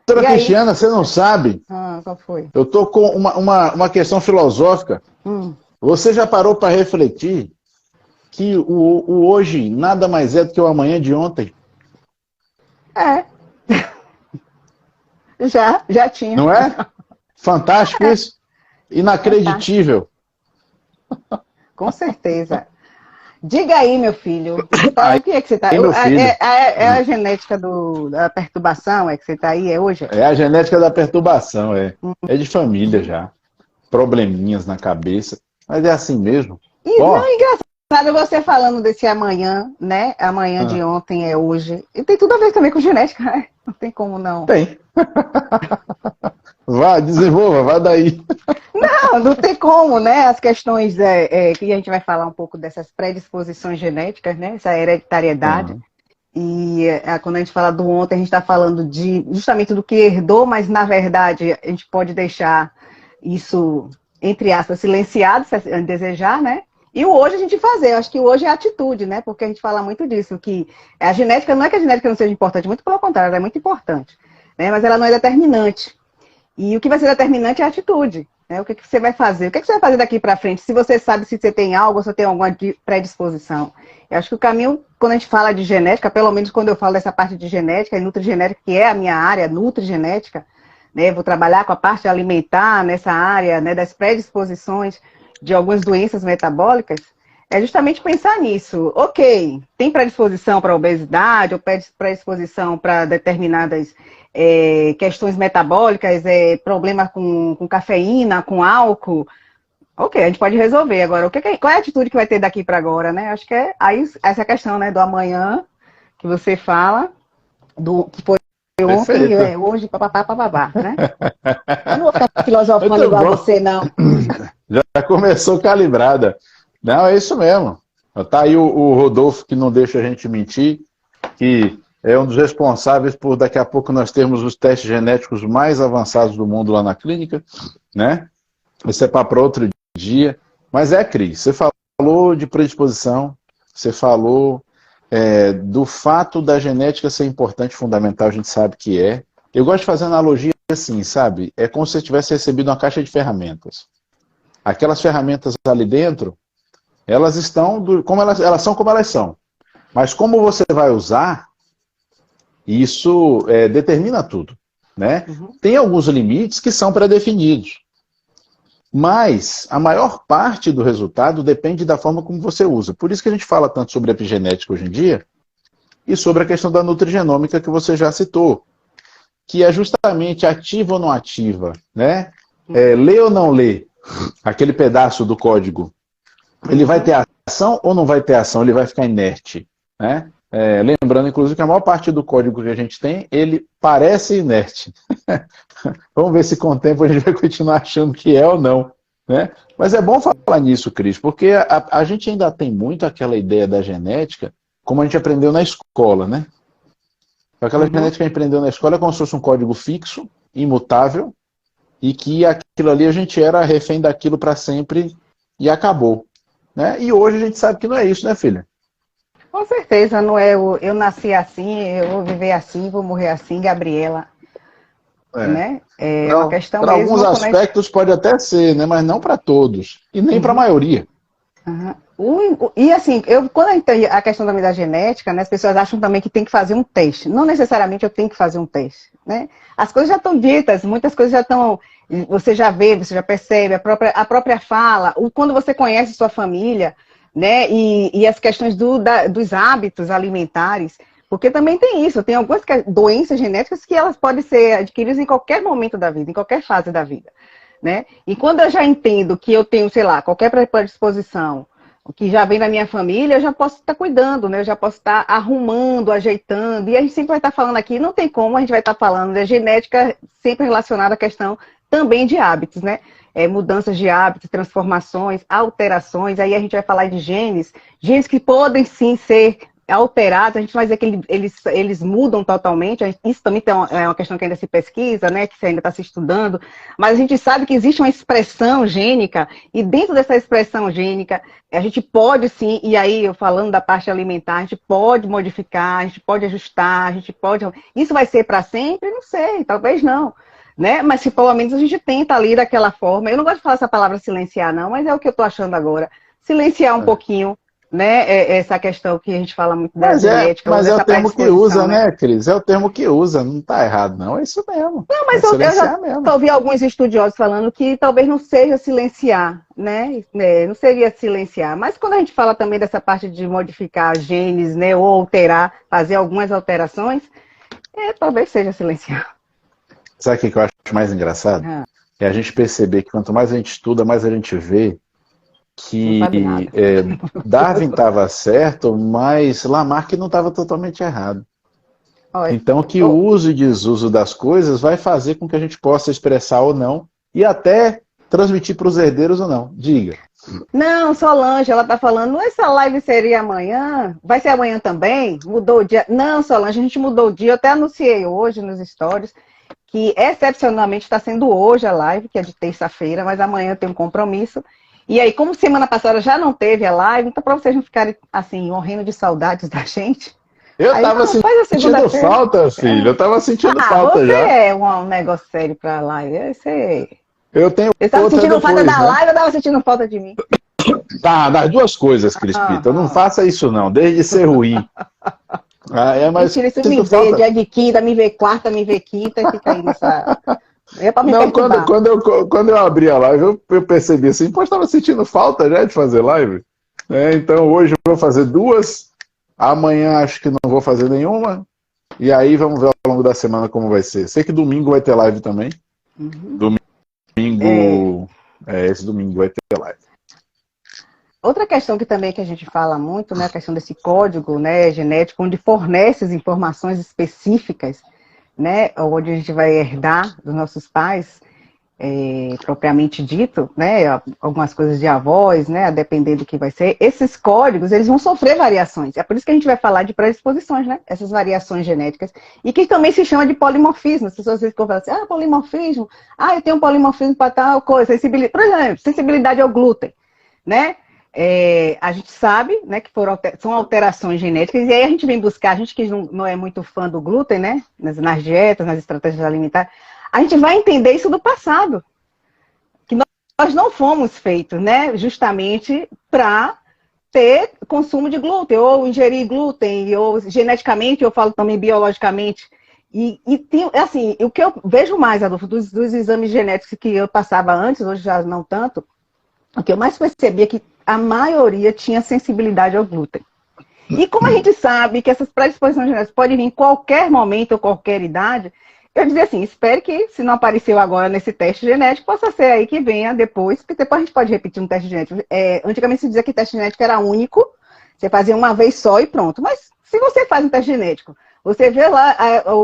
Doutora Cristiana, você não sabe? Qual foi? Eu tô com uma questão filosófica. Você já parou para refletir que o hoje nada mais é do que o amanhã de ontem? É. Já tinha. Não é? Fantástico isso? Inacreditível. Com certeza. Diga aí, meu filho. O que é que você está? É a genética da perturbação? É que você está aí? É hoje? É a genética da perturbação, é. É de família já. Probleminhas na cabeça. Mas é assim mesmo. E não é engraçado você falando desse amanhã, né? Amanhã de ontem é hoje. E tem tudo a ver também com genética, né? Não tem como não. Tem. Vá, desenvolva, vá daí. Não tem como, né? As questões que a gente vai falar um pouco dessas predisposições genéticas, né? Essa hereditariedade. E quando a gente fala do ontem, a gente está falando justamente do que herdou, mas na verdade a gente pode deixar isso, entre aspas, silenciado, se desejar, né? E o hoje a gente fazer. Eu acho que o hoje é a atitude, né? Porque a gente fala muito disso, que a genética, não é que a genética não seja importante, muito pelo contrário, ela é muito importante, né? Mas ela não é determinante. E o que vai ser determinante é a atitude, né? O que você vai fazer? O que você vai fazer daqui para frente? Se você sabe se você tem algo, ou se você tem alguma predisposição. Eu acho que o caminho, quando a gente fala de genética, pelo menos quando eu falo dessa parte de genética e nutrigenética, que é a minha área, nutrigenética, né? Vou trabalhar com a parte alimentar nessa área, né? Das predisposições de algumas doenças metabólicas, é justamente pensar nisso. Ok, tem predisposição para obesidade, ou predisposição para determinadas questões metabólicas, problema com cafeína, com álcool. Ok, a gente pode resolver. Agora, qual é a atitude que vai ter daqui para agora, né? Acho que é aí, essa questão, né, do amanhã, que você fala, que foi ontem, hoje, papapá, né? Eu não vou ficar filosofando igual a você, não. Já começou calibrada. Não, é isso mesmo. Tá aí o Rodolfo, que não deixa a gente mentir, que é um dos responsáveis por daqui a pouco nós termos os testes genéticos mais avançados do mundo lá na clínica, né? Isso é para outro dia. Mas Cris, você falou de predisposição, você falou do fato da genética ser importante, fundamental, a gente sabe que é. Eu gosto de fazer analogia assim, sabe? É como se você tivesse recebido uma caixa de ferramentas. Aquelas ferramentas ali dentro, elas estão elas são como elas são. Mas como você vai usar, isso determina tudo, né? Tem alguns limites que são pré-definidos. Mas a maior parte do resultado depende da forma como você usa. Por isso que a gente fala tanto sobre epigenética hoje em dia e sobre a questão da nutrigenômica que você já citou, que é justamente ativa ou não ativa, né? Lê ou não lê aquele pedaço do código. Ele vai ter ação ou não vai ter ação? Ele vai ficar inerte, né? Lembrando, inclusive, que a maior parte do código que a gente tem, ele parece inerte. Vamos ver se com o tempo a gente vai continuar achando que é ou não, né? Mas é bom falar nisso, Cris, porque a gente ainda tem muito aquela ideia da genética como a gente aprendeu na escola, né? Aquela genética que a gente aprendeu na escola é como se fosse um código fixo, imutável, e que aquilo ali a gente era refém daquilo para sempre e acabou, né? E hoje a gente sabe que não é isso, né, filha? Com certeza, não é eu nasci assim, eu vou viver assim, vou morrer assim, Gabriela. Né? É uma questão para mesmo. Para alguns aspectos pode até ser, né? Mas não para todos. E nem para a maioria. E assim, quando a questão da genética, né, as pessoas acham também que tem que fazer um teste. Não necessariamente eu tenho que fazer um teste, né? As coisas já estão ditas, muitas coisas já estão. Você já vê, você já percebe, a própria fala, quando você conhece sua família, né? E as questões dos hábitos alimentares. Porque também tem isso, tem algumas doenças genéticas que elas podem ser adquiridas em qualquer momento da vida, em qualquer fase da vida, né? E quando eu já entendo que eu tenho, sei lá, qualquer predisposição, que já vem da minha família, eu já posso estar cuidando, né? Eu já posso estar arrumando, ajeitando, e a gente sempre vai estar falando aqui, não tem como, a gente vai estar falando da genética sempre relacionada à questão também de hábitos, né? Mudanças de hábitos, transformações, alterações, aí a gente vai falar de genes que podem sim ser alterados, a gente vai dizer que eles mudam totalmente, isso também é uma questão que ainda se pesquisa, né, que ainda está se estudando, mas a gente sabe que existe uma expressão gênica, e dentro dessa expressão gênica, a gente pode sim, e aí eu falando da parte alimentar, a gente pode modificar, a gente pode ajustar, a gente pode... Isso vai ser para sempre? Não sei, talvez não. Né? Mas se pelo menos a gente tenta ali daquela forma, eu não gosto de falar essa palavra silenciar não, mas é o que eu estou achando agora, silenciar um pouquinho, né, essa questão que a gente fala muito da genética. Mas é o termo que usa, né, Cris? É o termo que usa, não está errado não, é isso mesmo. Não, mas eu já ouvi alguns estudiosos falando que talvez não seja silenciar, né, não seria silenciar, mas quando a gente fala também dessa parte de modificar genes, né, ou alterar, fazer algumas alterações, talvez seja silenciar. Sabe o que eu acho mais engraçado? É a gente perceber que quanto mais a gente estuda, mais a gente vê que Darwin estava certo, mas Lamarck não estava totalmente errado. Então que o uso e desuso das coisas vai fazer com que a gente possa expressar ou não, e até transmitir para os herdeiros ou não. Diga. Não, Solange, ela está falando, essa live seria amanhã? Vai ser amanhã também? Mudou o dia? Não, Solange, a gente mudou o dia, eu até anunciei hoje nos stories, que excepcionalmente está sendo hoje a live, que é de terça-feira, mas amanhã eu tenho um compromisso. E aí, como semana passada já não teve a live, então para vocês não ficarem, assim, morrendo de saudades da gente... Eu estava sentindo falta, filho. Eu estava sentindo falta já. Você é um negócio sério para a live. Eu estava sentindo falta da live, eu estava sentindo falta de mim. Tá, das duas coisas, Crispita. Não faça isso não, desde ser ruim. Mas mentira, isso me vê dia de quinta, me vê quarta, me vê quinta, e fica aí nessa... Não, quando eu abri a live, eu percebi assim, pô, estava sentindo falta já de fazer live. Então hoje eu vou fazer duas, amanhã acho que não vou fazer nenhuma, e aí vamos ver ao longo da semana como vai ser. Sei que domingo vai ter live também. Esse domingo vai ter live. Outra questão que também que a gente fala muito, né, a questão desse código, né, genético, onde fornece as informações específicas, né, onde a gente vai herdar dos nossos pais, propriamente dito, né, algumas coisas de avós, né, a depender do que vai ser, esses códigos, eles vão sofrer variações. É por isso que a gente vai falar de predisposições, né, essas variações genéticas, e que também se chama de polimorfismo. As pessoas às vezes falam assim, polimorfismo, eu tenho um polimorfismo para tal coisa, por exemplo, sensibilidade ao glúten, né, a gente sabe, né, que são alterações genéticas, e aí a gente vem buscar, a gente que não é muito fã do glúten, né, nas dietas, nas estratégias alimentares, a gente vai entender isso do passado, que nós não fomos feitos, né, justamente para ter consumo de glúten, ou ingerir glúten, ou geneticamente, eu falo também biologicamente, e tem, assim, o que eu vejo mais, Adolfo, dos exames genéticos que eu passava antes, hoje já não tanto, o que eu mais percebi é que a maioria tinha sensibilidade ao glúten. E como a gente sabe que essas predisposições genéticas podem vir em qualquer momento ou qualquer idade, eu dizia assim, espero que, se não apareceu agora nesse teste genético, possa ser aí que venha depois, porque depois a gente pode repetir um teste genético. Antigamente se dizia que teste genético era único, você fazia uma vez só e pronto. Mas se você faz um teste genético, você vê lá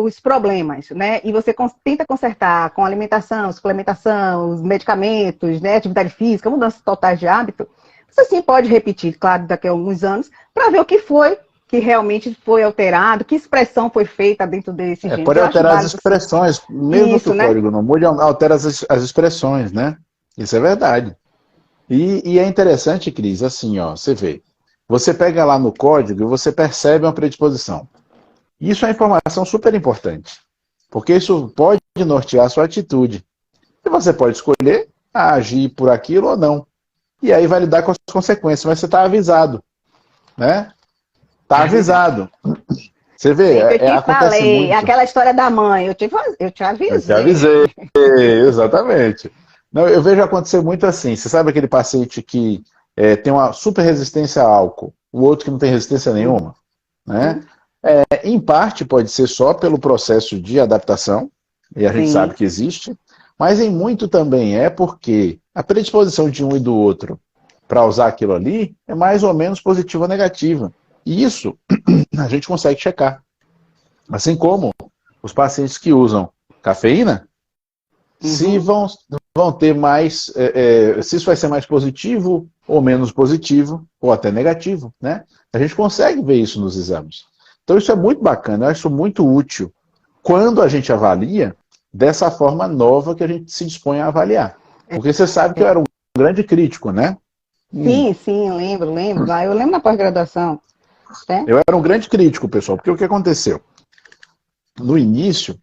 os problemas, né? E você tenta consertar com alimentação, suplementação, os medicamentos, né? Atividade física, mudanças totais de hábito, você sim pode repetir, claro, daqui a alguns anos, para ver o que foi, que realmente foi alterado, que expressão foi feita dentro desse gene. Pode alterar as expressões, mesmo que o código não mude, altera as expressões, né? Isso é verdade. E é interessante, Cris, assim, ó, você vê, você pega lá no código e você percebe uma predisposição. Isso é informação super importante, porque isso pode nortear a sua atitude. E você pode escolher agir por aquilo ou não. E aí vai lidar com as consequências, mas você está avisado, né? Está avisado. Você vê, acontece muito. Aquela história da mãe, eu te avisei. Eu te avisei, exatamente. Não, eu vejo acontecer muito assim. Você sabe aquele paciente que tem uma super resistência a álcool, o outro que não tem resistência nenhuma, né? Em parte pode ser só pelo processo de adaptação, e a gente sabe que existe, mas em muito também é porque a predisposição de um e do outro para usar aquilo ali é mais ou menos positiva ou negativa. E isso a gente consegue checar. Assim como os pacientes que usam cafeína, se vão ter mais, se isso vai ser mais positivo ou menos positivo, ou até negativo, né? A gente consegue ver isso nos exames. Então isso é muito bacana, eu acho muito útil quando a gente avalia dessa forma nova que a gente se dispõe a avaliar. Porque você sabe que eu era um grande crítico, né? Sim, lembro. Eu lembro na pós-graduação. Né? Eu era um grande crítico, pessoal, porque o que aconteceu? No início,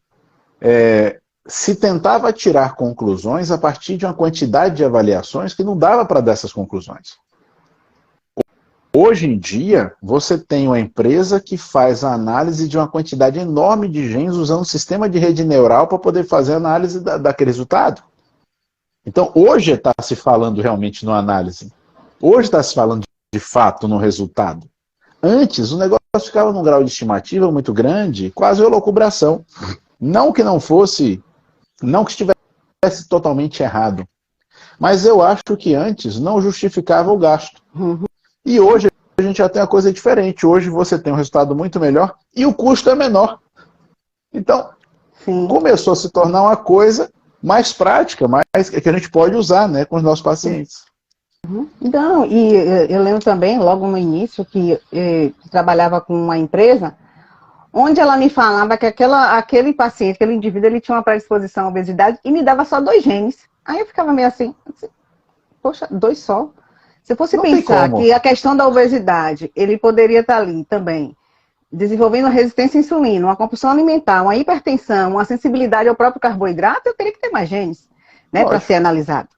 se tentava tirar conclusões a partir de uma quantidade de avaliações que não dava para dar essas conclusões. Hoje em dia, você tem uma empresa que faz a análise de uma quantidade enorme de genes usando um sistema de rede neural para poder fazer a análise daquele resultado. Então, hoje está se falando realmente numa análise. Hoje está se falando de fato no resultado. Antes, o negócio ficava num grau de estimativa muito grande, quase elucubração. Não que não fosse, não que estivesse totalmente errado. Mas eu acho que antes não justificava o gasto. E hoje a gente já tem uma coisa diferente. Hoje você tem um resultado muito melhor e o custo é menor. Então, começou a se tornar uma coisa mais prática, que a gente pode usar, né, com os nossos pacientes. Então, e eu lembro também, logo no início, que trabalhava com uma empresa, onde ela me falava que aquele paciente, aquele indivíduo, ele tinha uma predisposição à obesidade e me dava só 2 genes. Aí eu ficava meio assim, poxa, 2 só? Se eu fosse pensar que a questão da obesidade, ele poderia estar ali também, desenvolvendo uma resistência à insulina, uma compulsão alimentar, uma hipertensão, uma sensibilidade ao próprio carboidrato, eu teria que ter mais genes, né, para ser analisado.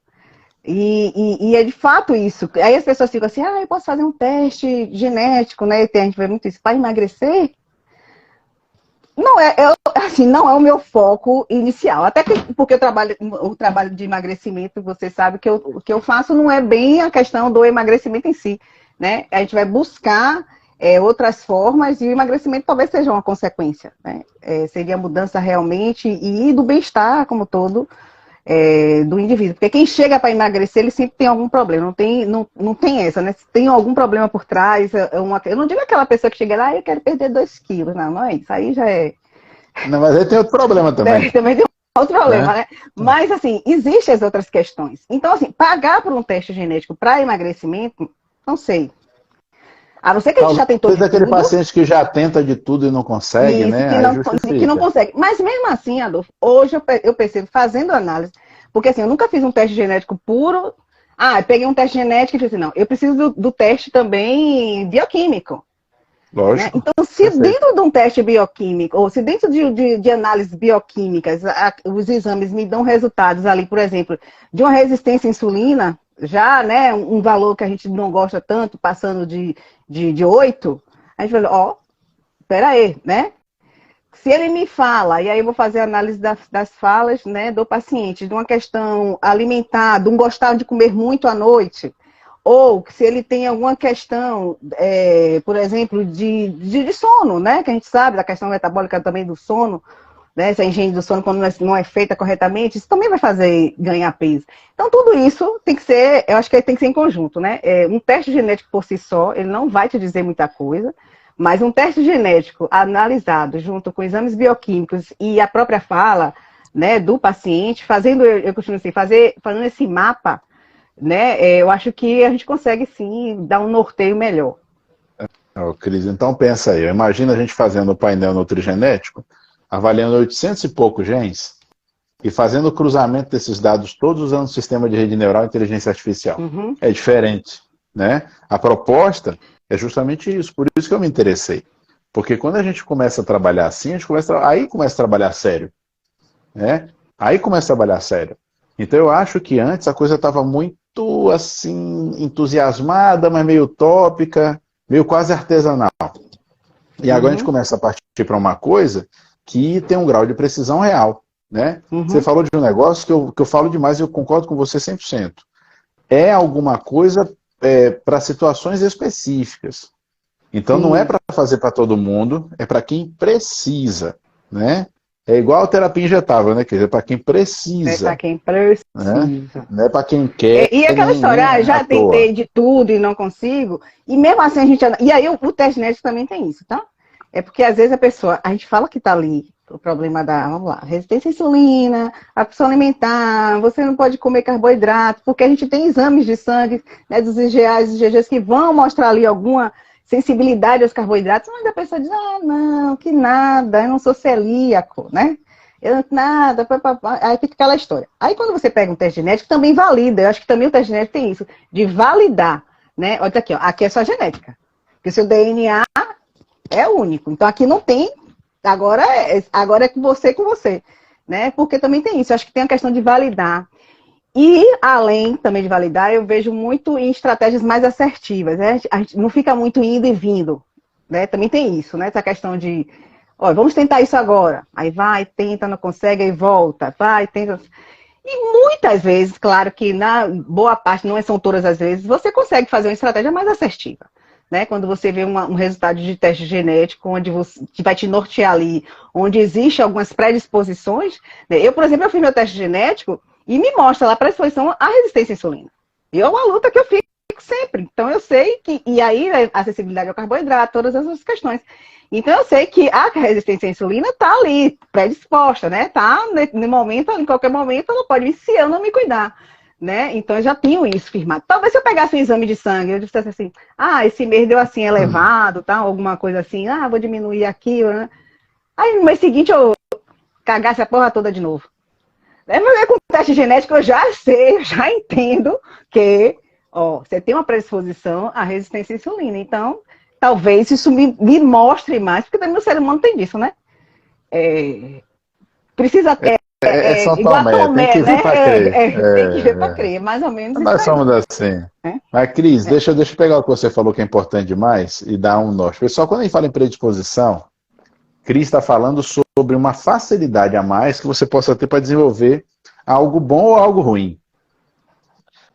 E é de fato isso. Aí as pessoas ficam assim, eu posso fazer um teste genético, né? A gente vê muito isso, para emagrecer. Não é o meu foco inicial. Até porque o trabalho de emagrecimento, você sabe que o que eu faço não é bem a questão do emagrecimento em si, né? A gente vai buscar outras formas e o emagrecimento talvez seja uma consequência, né? Seria a mudança realmente e do bem-estar como todo do indivíduo. Porque quem chega para emagrecer, ele sempre tem algum problema. Não tem essa, né? Se tem algum problema por trás, eu não digo aquela pessoa que chega lá, eu quero perder 2 quilos. Não é isso. Aí já é... Não, mas aí tem outro problema também. Também tem outro problema, né? Mas, assim, existem as outras questões. Então, assim, pagar por um teste genético para emagrecimento, não sei. A não ser que a gente já tentou de tudo. Aquele paciente que já tenta de tudo e não consegue, isso, né? Que não consegue. Mas mesmo assim, Adolfo, hoje eu percebo, fazendo análise, porque assim, eu nunca fiz um teste genético puro. Eu peguei um teste genético e disse, não, eu preciso do teste também bioquímico. Lógico. Né? Então, se dentro de um teste bioquímico, ou se dentro de análises bioquímicas, os exames me dão resultados ali, por exemplo, de uma resistência à insulina, já, né, um valor que a gente não gosta tanto, passando de 8, a gente fala, espera aí, né? Se ele me fala, e aí eu vou fazer a análise das falas, né, do paciente, de uma questão alimentar, de um gostar de comer muito à noite, ou se ele tem alguma questão, por exemplo, de sono, né, que a gente sabe da questão metabólica também do sono, né, essa higiene do sono quando não é feita corretamente, isso também vai fazer ganhar peso. Então, tudo isso tem que ser, eu acho que tem que ser em conjunto, né? Um teste genético por si só, ele não vai te dizer muita coisa, mas um teste genético analisado junto com exames bioquímicos e a própria fala, né, do paciente, eu costumo assim, fazendo esse mapa, né, eu acho que a gente consegue sim dar um norteio melhor. Cris, então pensa aí, imagina a gente fazendo o painel nutrigenético, avaliando 800 e poucos genes e fazendo o cruzamento desses dados todos usando o sistema de rede neural e inteligência artificial. É diferente, né? A proposta é justamente isso, por isso que eu me interessei. Porque quando a gente começa a trabalhar assim, aí começa a trabalhar sério. Né? Aí começa a trabalhar sério. Então eu acho que antes a coisa estava muito assim, entusiasmada, mas meio utópica, meio quase artesanal. E agora a gente começa a partir para uma coisa que tem um grau de precisão real. Né? Você falou de um negócio que eu falo demais e eu concordo com você 100%. É alguma coisa para situações específicas. Então não é para fazer para todo mundo, é para quem precisa. Né? É igual a terapia injetável, né? Quer dizer, para quem precisa. É para quem precisa. Né? Não é para quem quer. E aquela história, já tentei de tudo e não consigo. E mesmo assim a gente... E aí o teste genético também tem isso, tá? É porque às vezes a gente fala que tá ali o problema vamos lá, resistência à insulina, a opção alimentar, você não pode comer carboidrato, porque a gente tem exames de sangue, né, dos IgAs e IgGs que vão mostrar ali alguma sensibilidade aos carboidratos, mas a pessoa diz, ah, não, que nada, eu não sou celíaco, né? Eu, nada, aí fica aquela história. Aí quando você pega um teste genético, também valida, eu acho que também o teste genético tem isso, de validar, né? Olha aqui, ó, aqui é só genética, porque o seu DNA é único, então aqui não tem, agora é com você, né? Porque também tem isso, eu acho que tem a questão de validar. E, além também de validar, eu vejo muito em estratégias mais assertivas, né? A gente não fica muito indo e vindo, né? Também tem isso, né? Essa questão de, ó, vamos tentar isso agora. Aí vai, tenta, não consegue, aí volta, vai, tenta. E muitas vezes, claro que na boa parte, não são todas as vezes, você consegue fazer uma estratégia mais assertiva, né? Quando você vê um resultado de teste genético, onde que vai te nortear ali, onde existem algumas predisposições, né? Eu, por exemplo, eu fiz meu teste genético, e me mostra lá a predisposição à resistência à insulina. E é uma luta que eu fico sempre. Então eu sei que, e aí a acessibilidade ao carboidrato, todas essas questões. Então eu sei que a resistência à insulina está ali, predisposta, né? Está no momento, em qualquer momento, ela pode vir se eu não me cuidar. Né? Então eu já tenho isso firmado. Talvez se eu pegasse um exame de sangue, eu dissesse assim, ah, esse mês deu assim elevado, tá? Alguma coisa assim, ah, vou diminuir aqui, né? Aí no mês seguinte eu cagasse a porra toda de novo. Mas com teste genético eu já sei, eu já entendo que ó, você tem uma predisposição à resistência à insulina. Então, talvez isso me mostre mais, porque também o ser humano tem disso, né? Precisa ter. São Igual Tomé, tem que ver né? para crer. Tem que ver para crer, mais ou menos isso Nós aí. somos assim. Mas, Cris, deixa eu pegar o que você falou que é importante demais e dar um norte. Pessoal, quando a gente fala em predisposição, Cris está falando sobre uma facilidade a mais que você possa ter para desenvolver algo bom ou algo ruim.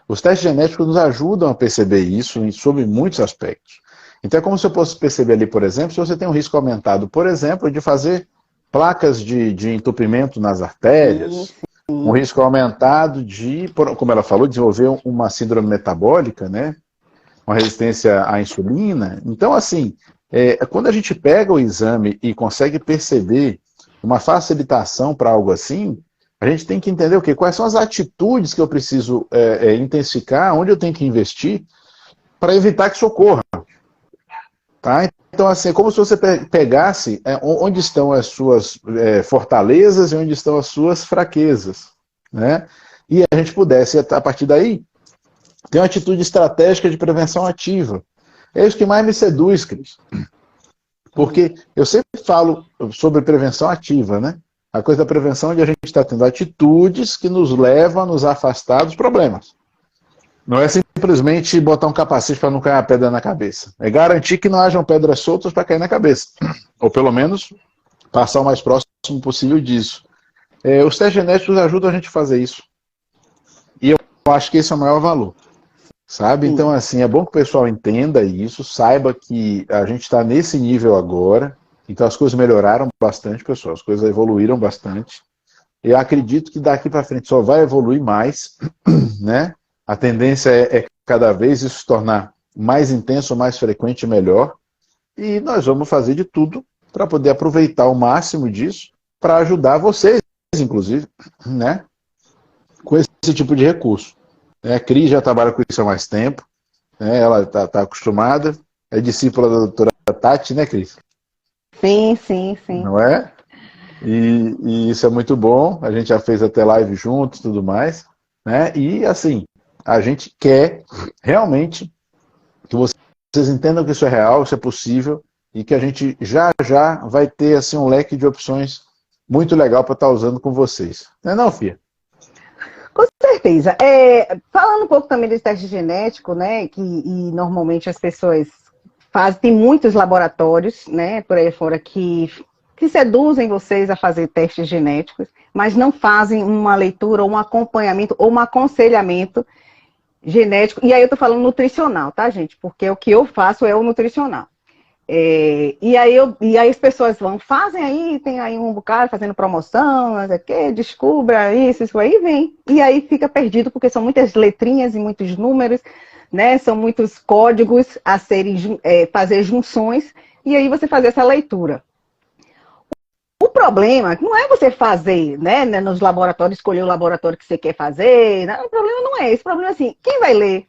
Os testes genéticos nos ajudam a perceber isso sobre muitos aspectos. Então é como se eu fosse perceber ali, por exemplo, se você tem um risco aumentado, por exemplo, de fazer placas de entupimento nas artérias, um risco aumentado de, como ela falou, desenvolver uma síndrome metabólica, né? Uma resistência à insulina. Então, assim, quando a gente pega o exame e consegue perceber uma facilitação para algo assim, a gente tem que entender o quê? Quais são as atitudes que eu preciso intensificar, onde eu tenho que investir para evitar que isso ocorra. Tá? Então, assim, é como se você pegasse onde estão as suas fortalezas e onde estão as suas fraquezas. Né? E a gente pudesse, a partir daí, ter uma atitude estratégica de prevenção ativa. É isso que mais me seduz, Cris. Porque eu sempre falo sobre prevenção ativa, né? A coisa da prevenção é onde a gente está tendo atitudes que nos levam a nos afastar dos problemas. Não é simplesmente botar um capacete para não cair a pedra na cabeça. É garantir que não hajam pedras soltas para cair na cabeça. Ou pelo menos passar o mais próximo possível disso. Os testes genéticos ajudam a gente a fazer isso. E eu acho que esse é o maior valor. Sabe? Então, assim, é bom que o pessoal entenda isso, saiba que a gente está nesse nível agora. Então as coisas melhoraram bastante, pessoal. As coisas evoluíram bastante. Eu acredito que daqui para frente só vai evoluir mais, né? A tendência é cada vez isso se tornar mais intenso, mais frequente e melhor. E nós vamos fazer de tudo para poder aproveitar o máximo disso para ajudar vocês, inclusive, né? Com esse tipo de recurso. A Cris já trabalha com isso há mais tempo, né? Ela está acostumada, é discípula da doutora Tati, né, Cris? Sim, sim, sim. Não é? E isso é muito bom, a gente já fez até live juntos e tudo mais, né? E assim, a gente quer realmente que vocês entendam que isso é real, isso é possível, e que a gente já vai ter assim, um leque de opções muito legal para estar usando com vocês. Não é não, Fia? Com certeza. Falando um pouco também desse teste genético, né, e normalmente as pessoas fazem, tem muitos laboratórios, né, por aí fora que seduzem vocês a fazer testes genéticos, mas não fazem uma leitura, ou um acompanhamento, ou um aconselhamento genético. E aí eu estou falando nutricional, tá, gente? Porque o que eu faço é o nutricional. E aí as pessoas fazem aí, tem aí um bocado fazendo promoção, não sei o quê, descubra isso aí vem. E aí fica perdido, porque são muitas letrinhas e muitos números, né? São muitos códigos a serem, fazer junções, e aí você fazer essa leitura. O problema não é você fazer, né, nos laboratórios, escolher o laboratório que você quer fazer, né? O problema não é esse, o problema é assim, quem vai ler?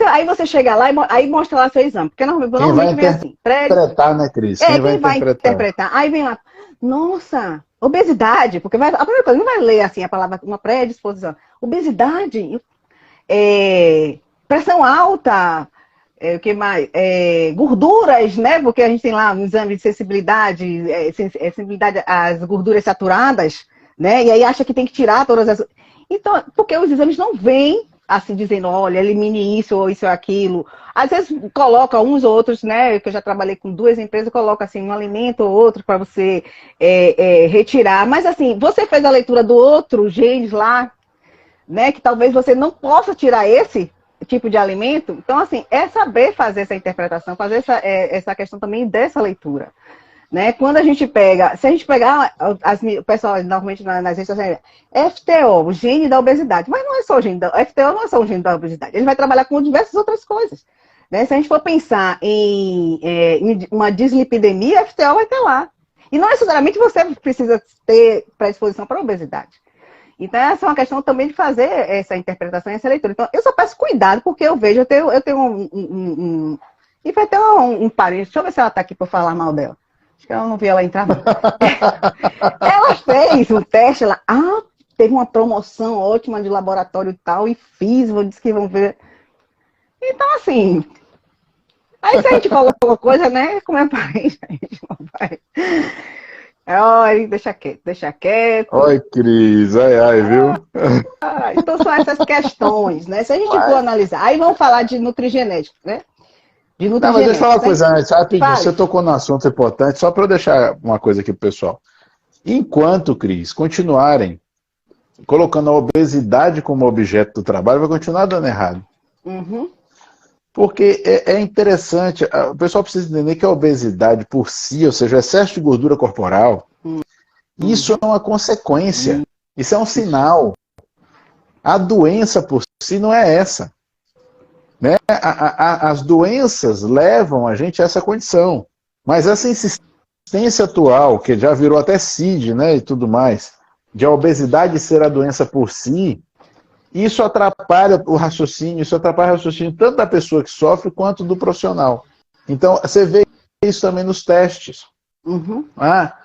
Aí você chega lá e aí mostra lá seu exame. Porque normalmente vem assim. Interpretar, né, Cris? Quem vai interpretar. Aí vem lá, nossa, obesidade, porque a primeira coisa, não vai ler assim a palavra, uma predisposição. Obesidade, pressão alta, o que mais? Gorduras, né? Porque a gente tem lá um exame de sensibilidade, sensibilidade às gorduras saturadas, né? E aí acha que tem que tirar todas as. Então, porque os exames não vêm assim, dizendo, olha, elimine isso ou isso ou aquilo. Às vezes coloca uns ou outros, né, que eu já trabalhei com 2 empresas, coloca assim, um alimento ou outro para você retirar. Mas assim, você fez a leitura do outro genes lá, né, que talvez você não possa tirar esse tipo de alimento. Então, assim, é saber fazer essa interpretação, fazer essa questão também dessa leitura. Né? Quando a gente pega, se a gente pegar, o pessoal normalmente nas redes sociais, FTO, o gene da obesidade, mas não é só o gene FTO não é só o gene da obesidade, ele vai trabalhar com diversas outras coisas. Né? Se a gente for pensar em uma dislipidemia, FTO vai ter lá. E não necessariamente você precisa ter predisposição para a obesidade. Então, essa é uma questão também de fazer essa interpretação e essa leitura. Então, eu só peço cuidado, porque eu vejo, eu tenho e vai ter um parente, deixa eu ver se ela está aqui para falar mal dela. Acho que eu não vi ela entrar. Ela fez um teste, teve uma promoção ótima de laboratório e tal, e fiz, disse que vão ver. Então, assim, aí se a gente falou alguma coisa, né, como é parente, a gente não vai. Olha, deixa quieto. Oi, Cris, ai, viu? Então são essas questões, né? Se a gente for analisar, aí vamos falar de nutrigenética, né? Não, mas deixa eu falar uma coisa antes, rapidinho, você tocou num assunto importante, só para eu deixar uma coisa aqui pro pessoal. Enquanto, Cris, continuarem colocando a obesidade como objeto do trabalho, vai continuar dando errado. Uhum. Porque é interessante, o pessoal precisa entender que a obesidade por si, ou seja, o excesso de gordura corporal, isso é uma consequência, isso é um sinal. A doença por si não é essa. Né? As doenças levam a gente a essa condição. Mas essa insistência atual, que já virou até CID, né, e tudo mais, de a obesidade ser a doença por si, isso atrapalha o raciocínio, tanto da pessoa que sofre quanto do profissional. Então, você vê isso também nos testes. Uhum.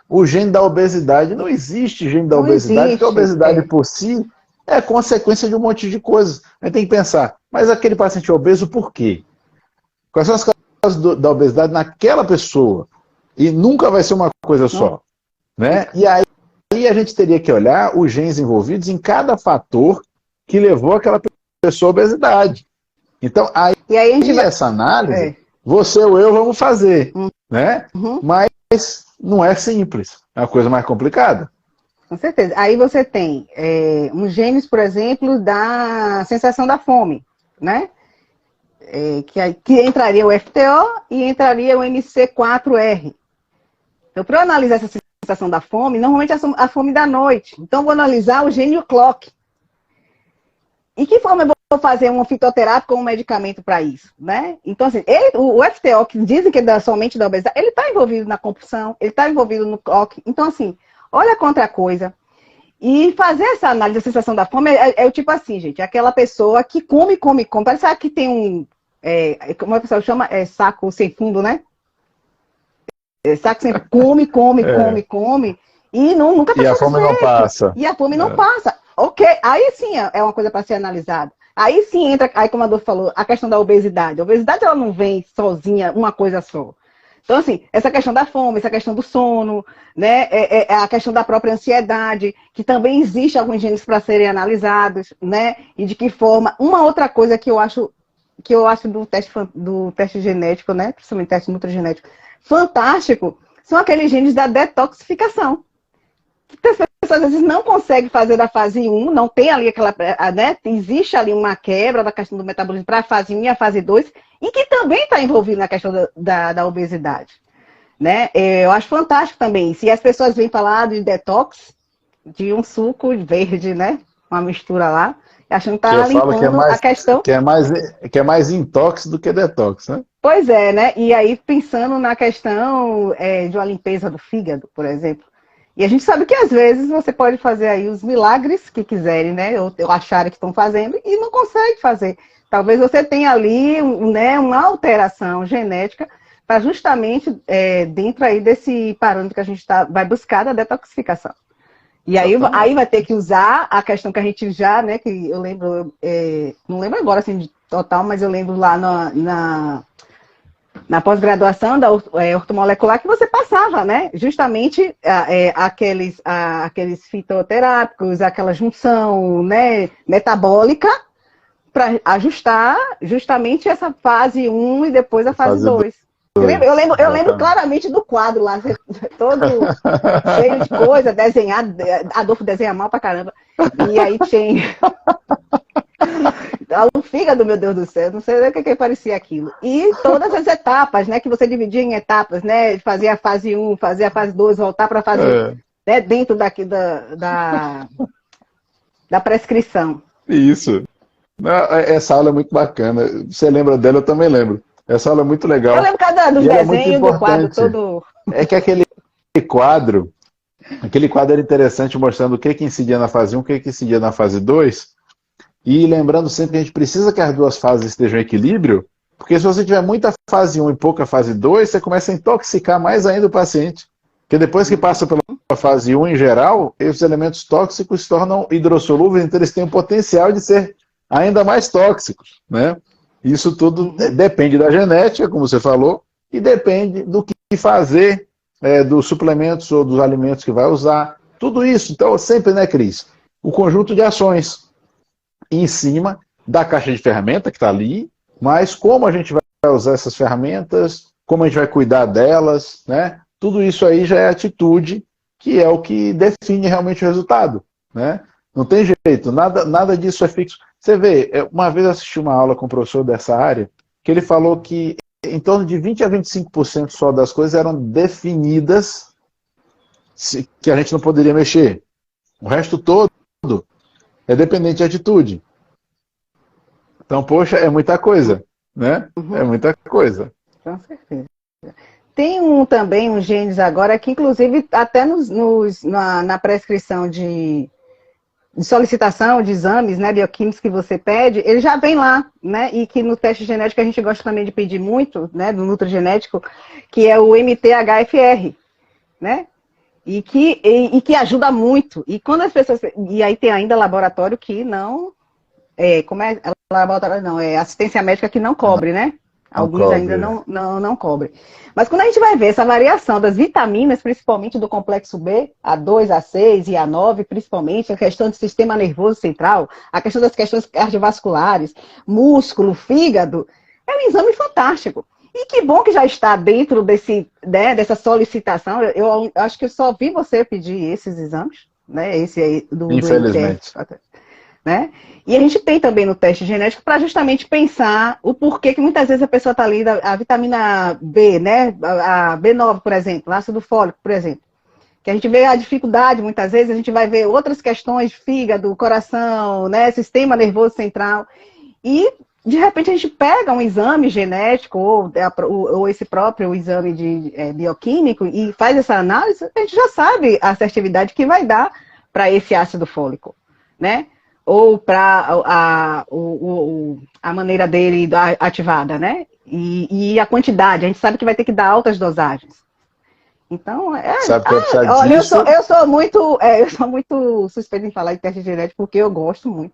O gene da obesidade, não existe gene da obesidade, porque a obesidade por si é consequência de um monte de coisas. A gente tem que pensar, mas aquele paciente obeso por quê? Quais são as causas da obesidade naquela pessoa? E nunca vai ser uma coisa só. Né? E aí a gente teria que olhar os genes envolvidos em cada fator que levou aquela pessoa à obesidade. Então, aí a gente essa análise, você ou eu vamos fazer. Né? Mas não é simples. É uma coisa mais complicada. Com certeza. Aí você tem uns genes, por exemplo, da sensação da fome, né? Que entraria o FTO e entraria o MC4R. Então, para eu analisar essa sensação da fome, normalmente é a fome da noite. Então, vou analisar o gene clock. E que forma eu vou fazer um fitoterápico ou um medicamento para isso, né? Então, assim, o FTO, que dizem que é somente da obesidade, ele está envolvido na compulsão, ele está envolvido no clock. Então, assim, olha contra a coisa. E fazer essa análise da sensação da fome é o tipo assim, gente, aquela pessoa que come. Parece que tem como a pessoa chama? Saco sem fundo, né? Saco sem come, e nunca tá satisfeito. E a fome não passa. E a fome não passa. Ok, aí sim é uma coisa para ser analisada. Aí sim entra, aí como a Adolfo falou, a questão da obesidade. A obesidade, ela não vem sozinha, uma coisa só. Então, assim, essa questão da fome, essa questão do sono, né, a questão da própria ansiedade, que também existe alguns genes para serem analisados, né, e de que forma. Uma outra coisa que eu acho do teste genético, né, principalmente teste nutrigenético, fantástico, são aqueles genes da detoxificação. Que as pessoas às vezes não conseguem fazer da fase 1, não tem ali aquela, né, existe ali uma quebra da questão do metabolismo para a fase 1 e a fase 2, e que também está envolvido na questão da obesidade. Né? Eu acho fantástico também. Se as pessoas vêm falar de detox, de um suco verde, né? Uma mistura lá, achando que está limpando a questão. Que é mais intox do que detox, né? Pois é, né? E aí, pensando na questão de uma limpeza do fígado, por exemplo. E a gente sabe que às vezes você pode fazer aí os milagres que quiserem, né? Ou acharem que estão fazendo e não consegue fazer. Talvez você tenha ali, né, uma alteração genética para justamente dentro aí desse parâmetro que a gente vai buscar da detoxificação. E aí vai ter que usar a questão que a gente já, né, que eu lembro, não lembro agora assim de total, mas eu lembro lá na pós-graduação da ortomolecular que você passava, né? Justamente aqueles fitoterápicos, aquela junção, né, metabólica, para ajustar justamente essa fase 1 e depois a fase 2. Eu lembro claramente do quadro lá, todo cheio de coisa, desenhado, Adolfo desenha mal pra caramba. E aí tinha o fígado, meu Deus do céu, não sei o que parecia aquilo. E todas as etapas, né, que você dividia em etapas, né, fazia a fase 1, fazia a fase 2, voltar para a fase 1, né, dentro daqui da prescrição. Isso. Essa aula é muito bacana. Você lembra dela? Eu também lembro. Essa aula é muito legal. Eu lembro cada dos desenhos do quadro todo. É que aquele quadro era interessante, mostrando o que incidia na fase 1, o que incidia na fase 2. E lembrando sempre que a gente precisa que as duas fases estejam em equilíbrio, porque se você tiver muita fase 1 e pouca fase 2, você começa a intoxicar mais ainda o paciente. Porque depois que passa pela fase 1 em geral, esses elementos tóxicos se tornam hidrossolúveis, então eles têm o potencial de ser ainda mais tóxicos, né? Isso tudo depende da genética, como você falou, e depende do que fazer, dos suplementos ou dos alimentos que vai usar. Tudo isso, então, sempre, né, Cris? O conjunto de ações em cima da caixa de ferramenta que está ali, mas como a gente vai usar essas ferramentas, como a gente vai cuidar delas, né? Tudo isso aí já é atitude, que é o que define realmente o resultado, né? Não tem jeito, nada disso é fixo. Você vê, uma vez eu assisti uma aula com um professor dessa área, que ele falou que em torno de 20 a 25% só das coisas eram definidas que a gente não poderia mexer. O resto todo é dependente de atitude. Então, poxa, é muita coisa, né? É muita coisa. Com certeza. Tem também uns genes agora que, inclusive, até na prescrição de solicitação de exames, né, bioquímicos que você pede, ele já vem lá, né, e que no teste genético a gente gosta também de pedir muito, né, do nutrigenético, que é o MTHFR, né, e que ajuda muito. E quando as pessoas, e aí tem ainda laboratório que não, laboratório não, assistência médica que não cobre, né? Alguns ainda não cobrem. Mas quando a gente vai ver essa variação das vitaminas, principalmente do complexo B, A2, A6 e A9, principalmente, a questão do sistema nervoso central, a questão das questões cardiovasculares, músculo, fígado, é um exame fantástico. E que bom que já está dentro dessa solicitação. Eu acho que eu só vi você pedir esses exames, né? Esse aí do Infelizmente. Né? E a gente tem também no teste genético para justamente pensar o porquê que muitas vezes a pessoa está ali, a vitamina B, né? A B9, por exemplo, ácido fólico, por exemplo. Que a gente vê a dificuldade, muitas vezes, a gente vai ver outras questões, fígado, coração, né? Sistema nervoso central. E, de repente, a gente pega um exame genético ou esse próprio exame bioquímico e faz essa análise, a gente já sabe a assertividade que vai dar para esse ácido fólico, né? Ou para a maneira dele ativada, né? E a quantidade, a gente sabe que vai ter que dar altas dosagens. Então, olha, eu sou muito suspeita em falar de teste genético porque eu gosto muito.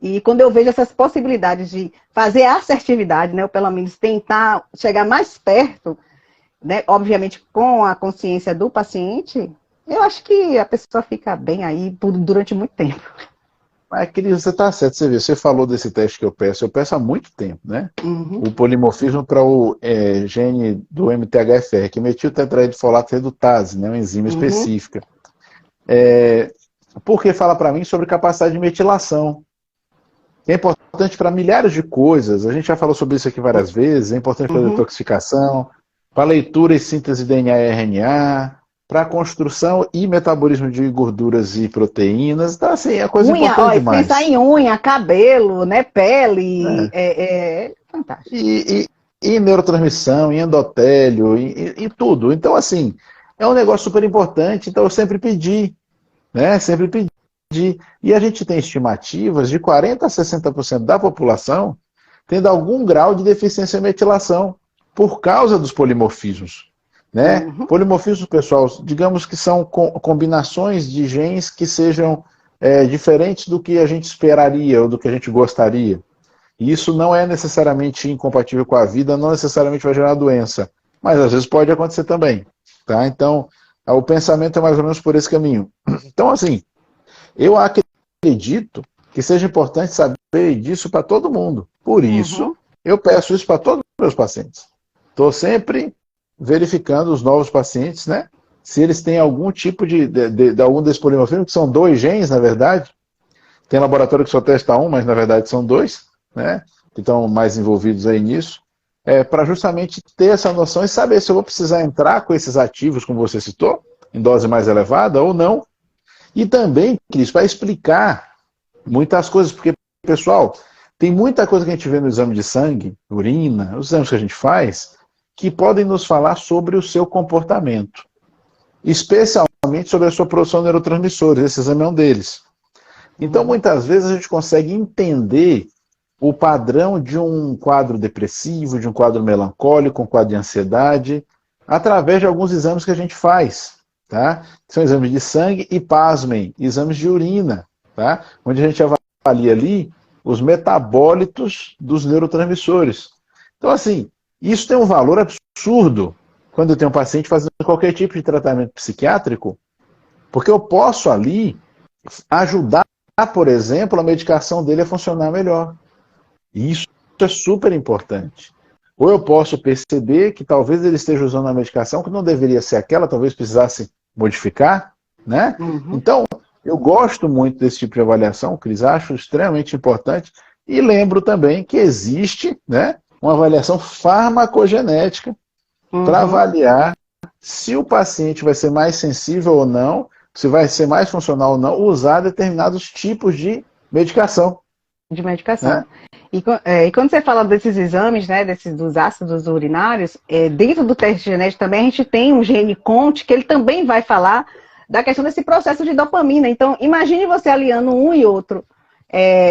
E quando eu vejo essas possibilidades de fazer a assertividade, né, ou pelo menos tentar chegar mais perto, né, obviamente com a consciência do paciente, eu acho que a pessoa fica bem aí durante muito tempo. Mas, querido, você está certo. Você falou desse teste que eu peço há muito tempo, né? O polimorfismo para o gene do MTHFR, que metiltetraidrofolato redutase, né? Uma enzima específica. Porque fala para mim sobre capacidade de metilação. É importante para milhares de coisas. A gente já falou sobre isso aqui várias vezes. É importante para a detoxificação, para leitura e síntese de DNA e RNA, para a construção e metabolismo de gorduras e proteínas. Então, assim, é coisa importante demais. Pensar em unha, cabelo, né, pele, é fantástico. E neurotransmissão, e endotélio, e tudo. Então, assim, é um negócio super importante, então eu sempre pedi, né? Sempre pedi. E a gente tem estimativas de 40% a 60% da população tendo algum grau de deficiência em metilação por causa dos polimorfismos. Né? Uhum. Polimorfismos, pessoal, digamos que são combinações de genes que sejam diferentes do que a gente esperaria ou do que a gente gostaria. E isso não é necessariamente incompatível com a vida, não necessariamente vai gerar doença, mas às vezes pode acontecer também. Tá? Então, o pensamento é mais ou menos por esse caminho. Então, assim, eu acredito que seja importante saber disso para todo mundo. Por isso, eu peço isso para todos os meus pacientes. Estou sempre verificando os novos pacientes, né? Se eles têm algum tipo de algum desses polimorfismos, que são 2 genes, na verdade. Tem laboratório que só testa 1, mas na verdade são 2, né? Que estão mais envolvidos aí nisso. Para justamente ter essa noção e saber se eu vou precisar entrar com esses ativos, como você citou, em dose mais elevada ou não. E também, Cris, para explicar muitas coisas, porque, pessoal, tem muita coisa que a gente vê no exame de sangue, urina, os exames que a gente faz, que podem nos falar sobre o seu comportamento. Especialmente sobre a sua produção de neurotransmissores, esse exame é um deles. Então, muitas vezes a gente consegue entender o padrão de um quadro depressivo, de um quadro melancólico, um quadro de ansiedade, através de alguns exames que a gente faz. Tá? São exames de sangue e, pasmem, exames de urina, tá? Onde a gente avalia ali os metabólitos dos neurotransmissores. Então, assim, isso tem um valor absurdo quando eu tenho um paciente fazendo qualquer tipo de tratamento psiquiátrico, porque eu posso ali ajudar, por exemplo, a medicação dele a funcionar melhor. E isso é super importante. Ou eu posso perceber que talvez ele esteja usando uma medicação que não deveria ser aquela, talvez precisasse modificar, né? Então, eu gosto muito desse tipo de avaliação, Cris, acho extremamente importante, e lembro também que existe, né, uma avaliação farmacogenética para avaliar se o paciente vai ser mais sensível ou não, se vai ser mais funcional ou não, usar determinados tipos de medicação. De medicação. Né? E quando você fala desses exames, né, dos ácidos urinários, dentro do teste genético também a gente tem um gene CONT que ele também vai falar da questão desse processo de dopamina. Então, imagine você aliando um e outro,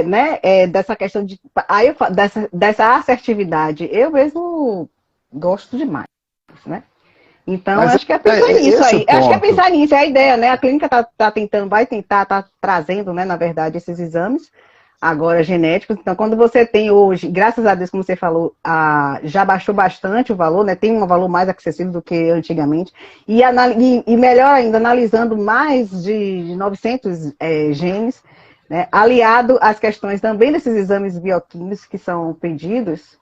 né, dessa questão de... Aí dessa assertividade. Eu mesmo gosto demais, né? Então, acho que é pensar nisso aí. Acho que é pensar nisso, é a ideia, né? A clínica tá trazendo, né, na verdade, esses exames agora genéticos. Então, quando você tem hoje, graças a Deus, como você falou, já baixou bastante o valor, né? Tem um valor mais acessível do que antigamente. E melhor ainda, analisando mais de 900 genes, né? Aliado às questões também desses exames bioquímicos que são pedidos,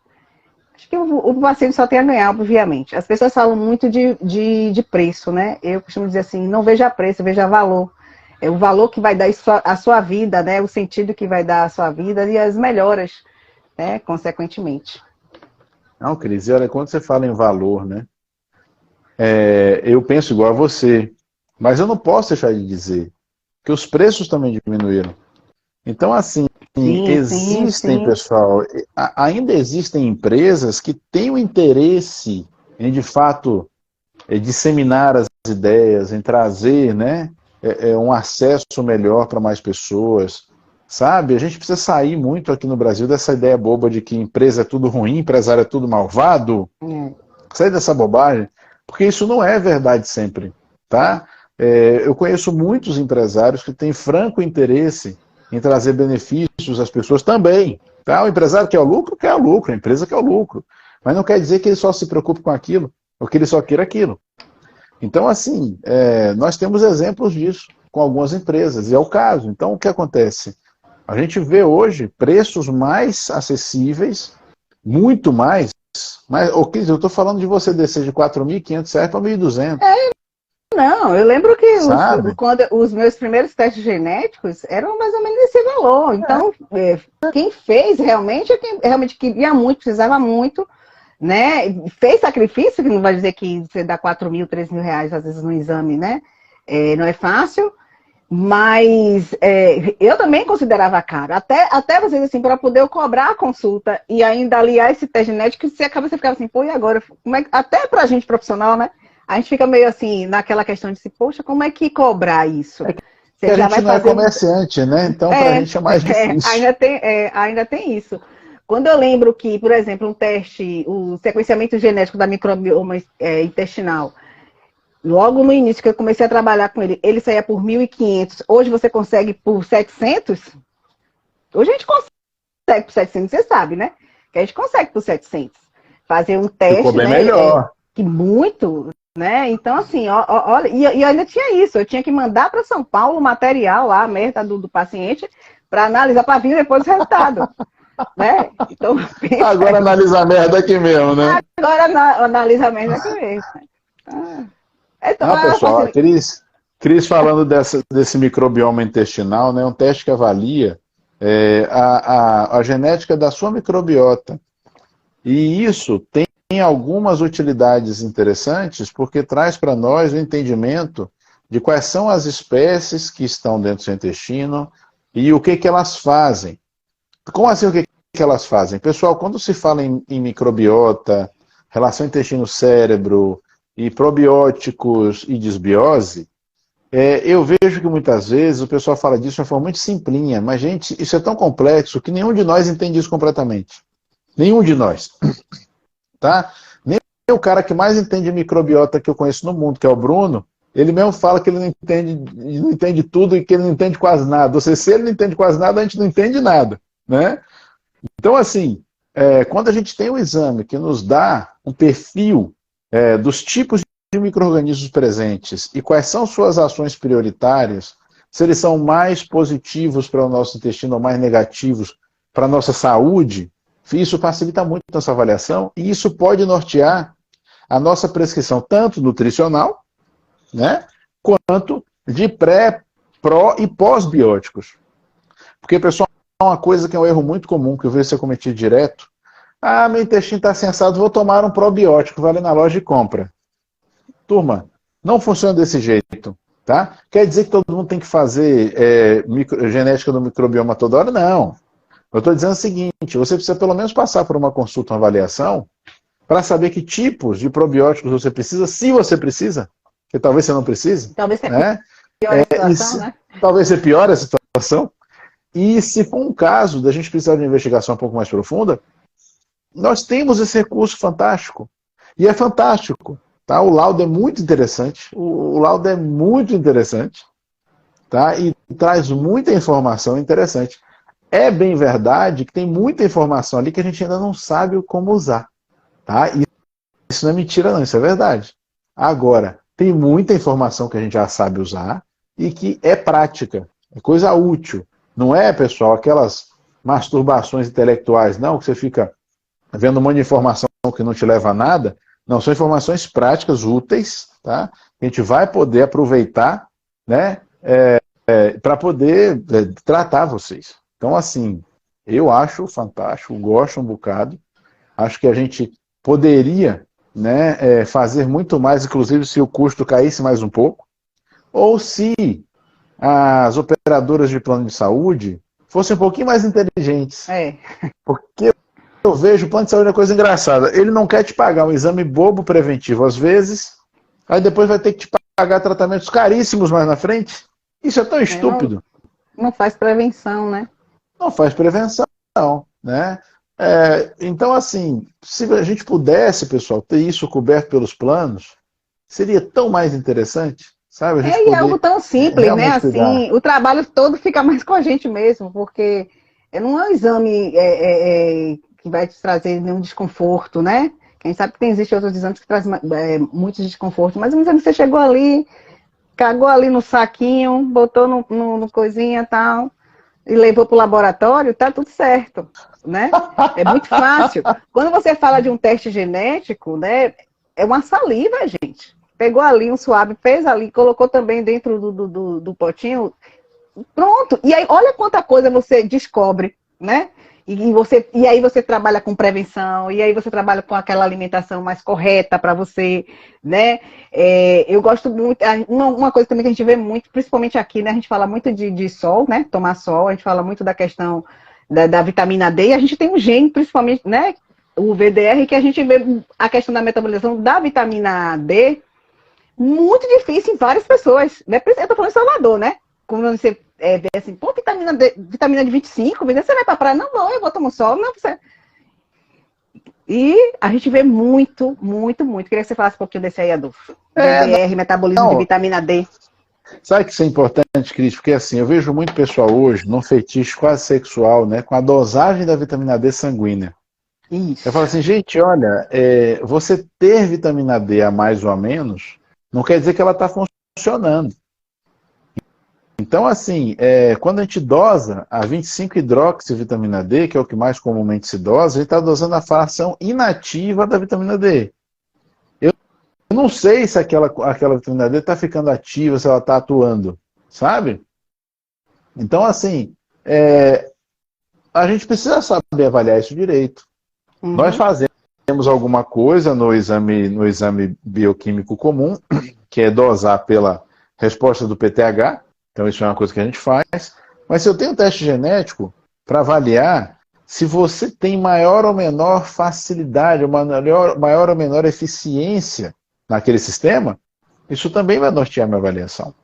acho que o paciente só tem a ganhar, obviamente. As pessoas falam muito de preço, né? Eu costumo dizer assim, não veja preço, veja valor. É o valor que vai dar a sua vida, né? O sentido que vai dar a sua vida e as melhoras, né? Consequentemente. Não, Cris, e olha, quando você fala em valor, né? Eu penso igual a você, mas eu não posso deixar de dizer que os preços também diminuíram. Então, assim, existem, pessoal, ainda existem empresas que têm o interesse em, de fato, disseminar as ideias, em trazer, né? Um acesso melhor para mais pessoas, sabe? A gente precisa sair muito aqui no Brasil dessa ideia boba de que empresa é tudo ruim, empresário é tudo malvado. Sair dessa bobagem, porque isso não é verdade sempre, tá? Eu conheço muitos empresários que têm franco interesse em trazer benefícios às pessoas também, tá? O empresário quer o lucro, a empresa quer o lucro, mas não quer dizer que ele só se preocupe com aquilo, ou que ele só queira aquilo. Então, assim, nós temos exemplos disso com algumas empresas, e é o caso. Então, o que acontece? A gente vê hoje preços mais acessíveis, muito mais. Cris, eu estou falando de você descer de R$4.500 para R$1.200. Não, eu lembro que quando os meus primeiros testes genéticos eram mais ou menos esse valor. Então, quem fez realmente é quem realmente queria muito, precisava muito, né? Fez sacrifício, que não vai dizer que você dá R$4.000, R$3.000 às vezes no exame, né? Não é fácil, mas eu também considerava caro. Até vocês assim, para poder eu cobrar a consulta e ainda aliar esse teste genético, você ficava assim, pô, e agora? Até pra gente profissional, né? a gente fica meio assim, naquela questão de se, poxa, como é que cobrar isso? Você a gente não é comerciante, né? Então, para a gente é mais difícil. Ainda tem isso. Quando eu lembro que, por exemplo, um teste, o sequenciamento genético da microbioma intestinal, logo no início que eu comecei a trabalhar com ele, ele saía por 1.500. Hoje você consegue por 700? Hoje a gente consegue por 700, você sabe, né? Que a gente consegue por 700. Fazer um teste, ficou bem né? melhor. Que muito, né? Então, assim, olha, e ainda tinha isso. Eu tinha que mandar para São Paulo o material lá, a merda do paciente, para analisar, para vir depois o resultado. Né? Então, agora analisa a merda aqui mesmo, né? Agora analisa a merda aqui mesmo. Então, pessoal, a Cris falando desse microbioma intestinal, né? Um teste que avalia a genética da sua microbiota. E isso tem algumas utilidades interessantes, porque traz para nós o entendimento de quais são as espécies que estão dentro do seu intestino e o que elas fazem. Como assim o que elas fazem? Pessoal, quando se fala em microbiota, relação intestino-cérebro, e probióticos e desbiose, eu vejo que muitas vezes o pessoal fala disso de uma forma muito simplinha, mas, gente, isso é tão complexo que nenhum de nós entende isso completamente. Nenhum de nós. Tá? Nem o cara que mais entende microbiota que eu conheço no mundo, que é o Bruno, ele mesmo fala que ele não entende tudo e que ele não entende quase nada. Ou seja, se ele não entende quase nada, a gente não entende nada. Né? Então, assim, quando a gente tem um exame que nos dá um perfil dos tipos de micro-organismos presentes e quais são suas ações prioritárias, se eles são mais positivos para o nosso intestino ou mais negativos para a nossa saúde, isso facilita muito a nossa avaliação e isso pode nortear a nossa prescrição tanto nutricional, né, quanto de pró e pós-bióticos. Porque, pessoal, uma coisa que é um erro muito comum, que eu vejo ser cometido direto, meu intestino está sensado, vou tomar um probiótico, vai ali na loja e compra. Turma, não funciona desse jeito. Tá? Quer dizer que todo mundo tem que fazer genética do microbioma toda hora? Não. Eu estou dizendo o seguinte, você precisa pelo menos passar por uma consulta, uma avaliação, para saber que tipos de probióticos você precisa, se você precisa, que talvez você não precise. Talvez você né? piore a situação, né? Talvez você piore a situação. E se for um caso da gente precisar de uma investigação um pouco mais profunda, nós temos esse recurso fantástico. E é fantástico. Tá? O laudo é muito interessante. O laudo é muito interessante. Tá? E traz muita informação interessante. É bem verdade que tem muita informação ali que a gente ainda não sabe como usar. Tá? E isso não é mentira, não. Isso é verdade. Agora, tem muita informação que a gente já sabe usar e que é prática. É coisa útil. Não é, pessoal, aquelas masturbações intelectuais, não, que você fica vendo um monte de informação que não te leva a nada. Não, são informações práticas, úteis, tá? Que a gente vai poder aproveitar, né, para poder tratar vocês. Então, assim, eu acho fantástico, gosto um bocado. Acho que a gente poderia, né, fazer muito mais, inclusive se o custo caísse mais um pouco, ou se as operadoras de plano de saúde fossem um pouquinho mais inteligentes. Porque eu vejo o plano de saúde é uma coisa engraçada. Ele não quer te pagar um exame bobo preventivo às vezes, aí depois vai ter que te pagar tratamentos caríssimos mais na frente. Isso é tão estúpido. Não faz prevenção, né? Não faz prevenção, né? Então, assim, se a gente pudesse, pessoal, ter isso coberto pelos planos, seria tão mais interessante, sabe? E é algo tão simples, né? Assim, o trabalho todo fica mais com a gente mesmo, porque não é um exame que vai te trazer nenhum desconforto, né? Quem sabe que existem outros exames que trazem muitos desconfortos, mas um exame que você chegou ali, cagou ali no saquinho, botou no coisinha e tal, e levou para o laboratório, tá tudo certo, né? É muito fácil. Quando você fala de um teste genético, né, é uma saliva, gente. Pegou ali um suave, fez ali, colocou também dentro do potinho, pronto. E aí, olha quanta coisa você descobre, né? E aí você trabalha com prevenção, e aí você trabalha com aquela alimentação mais correta para você, né? Eu gosto muito, uma coisa também que a gente vê muito, principalmente aqui, né? A gente fala muito de sol, né? Tomar sol, a gente fala muito da questão da vitamina D, e a gente tem um gene, principalmente, né? O VDR, que a gente vê a questão da metabolização da vitamina D, muito difícil em várias pessoas. Né? Eu estou falando em Salvador, né? Quando você vê assim, pô, vitamina de 25, mas você vai pra praia? Não, não, eu vou tomar sol, não, você... E a gente vê muito, muito, muito. Queria que você falasse um pouquinho desse aí, Adolfo. DDR, metabolismo de vitamina D. Sabe que isso é importante, Cris? Porque assim, eu vejo muito pessoal hoje num fetiche quase sexual, né? Com a dosagem da vitamina D sanguínea. Isso. Eu falo assim, gente, olha, você ter vitamina D a mais ou a menos, não quer dizer que ela está funcionando. Então, assim, quando a gente dosa a 25-hidroxivitamina D, que é o que mais comumente se dosa, a gente está dosando a fração inativa da vitamina D. Eu não sei se aquela vitamina D está ficando ativa, se ela está atuando, sabe? Então, assim, a gente precisa saber avaliar isso direito. Uhum. Nós fazemos alguma coisa no exame bioquímico comum, que é dosar pela resposta do PTH. Então isso é uma coisa que a gente faz. Mas se eu tenho um teste genético para avaliar se você tem maior ou menor facilidade, maior ou menor eficiência naquele sistema, isso também vai nortear minha avaliação.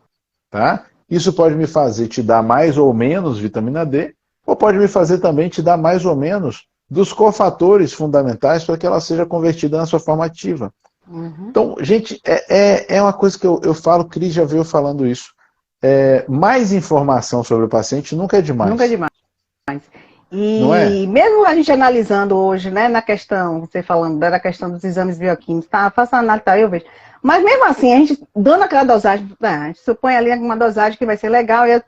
Tá? Isso pode me fazer te dar mais ou menos vitamina D, ou pode me fazer também te dar mais ou menos dos cofatores fundamentais para que ela seja convertida na sua forma ativa. Uhum. Então, gente, é uma coisa que eu falo, Cris já veio falando isso. Mais informação sobre o paciente nunca é demais. Nunca é demais. E não é? Mesmo a gente analisando hoje, né, na questão, você falando da questão dos exames bioquímicos, tá? Faça análise, tá, eu vejo. Mas mesmo assim, a gente dando aquela dosagem, a gente supõe ali alguma dosagem que vai ser legal e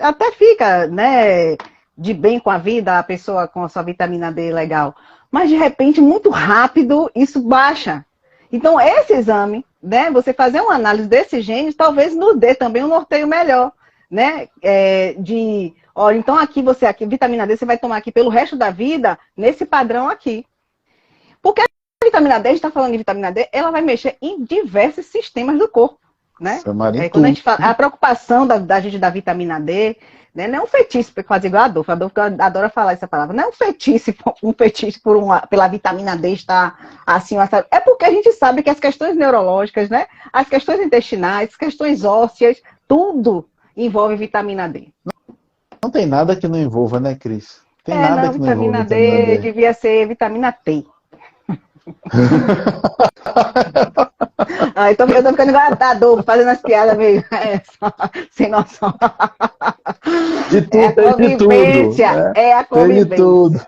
até fica, né, de bem com a vida, a pessoa com a sua vitamina D legal. Mas de repente, muito rápido, isso baixa. Então, esse exame, né, você fazer uma análise desses genes, talvez nos dê também um norteio melhor, né, olha, então aqui, vitamina D, você vai tomar aqui pelo resto da vida, nesse padrão aqui. Porque a vitamina D, a gente está falando de vitamina D, ela vai mexer em diversos sistemas do corpo, né? Quando a gente fala, a preocupação da gente da vitamina D, né, não é um fetiche, quase igual a Adolfo adora falar essa palavra, não é um fetiche pela vitamina D estar assim, é porque a gente sabe que as questões neurológicas, né, as questões intestinais, as questões ósseas, tudo envolve vitamina D. Não tem nada que não envolva, né, Cris? Tem nada que não envolva vitamina D. Devia ser vitamina T. Então eu tô ficando igual a Adolfo, fazendo as piadas meio sem noção. De tudo, a convivência, a convivência. De tudo.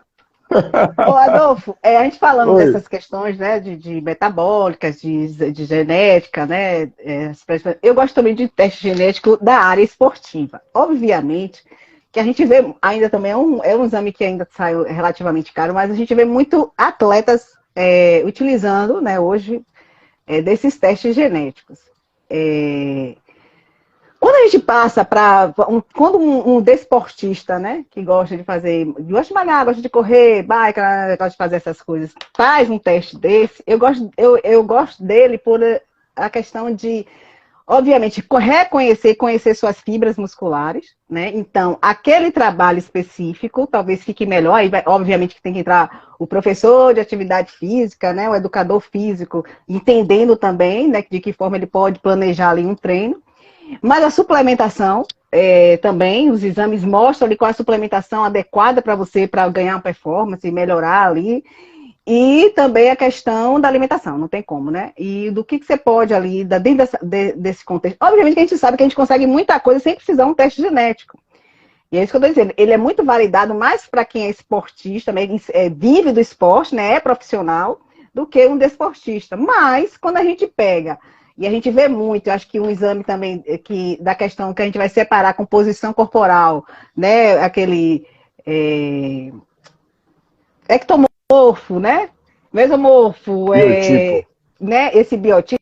Ô, Adolfo, a gente falando dessas questões, né, de metabólicas, de genética, né, eu gosto também de teste genético da área esportiva. Obviamente que a gente vê, ainda também é um exame que ainda sai relativamente caro, mas a gente vê muito atletas utilizando, né, hoje, desses testes genéticos. Quando a gente passa para... Quando um desportista, né, que gosta de fazer... Gosta de malhar, gosta de correr, bike, gosta de fazer essas coisas, faz um teste desse, eu gosto dele por a questão de, obviamente, reconhecer e conhecer suas fibras musculares, né? Então, aquele trabalho específico talvez fique melhor. Aí, obviamente, que tem que entrar o professor de atividade física, né? O educador físico, entendendo também, né, de que forma ele pode planejar ali um treino. Mas a suplementação, também, os exames mostram ali qual é a suplementação adequada para você, para ganhar uma performance e melhorar ali. E também a questão da alimentação, não tem como, né? E do que você pode ali, dentro desse contexto. Obviamente que a gente sabe que a gente consegue muita coisa sem precisar de um teste genético. E é isso que eu estou dizendo. Ele é muito validado mais para quem é esportista, vive do esporte, né? É profissional, do que um desportista. Mas, quando a gente pega... E a gente vê muito, eu acho que um exame também da questão que a gente vai separar a composição corporal, né? Aquele ectomorfo, né? Mesomorfo, né? Esse biotipo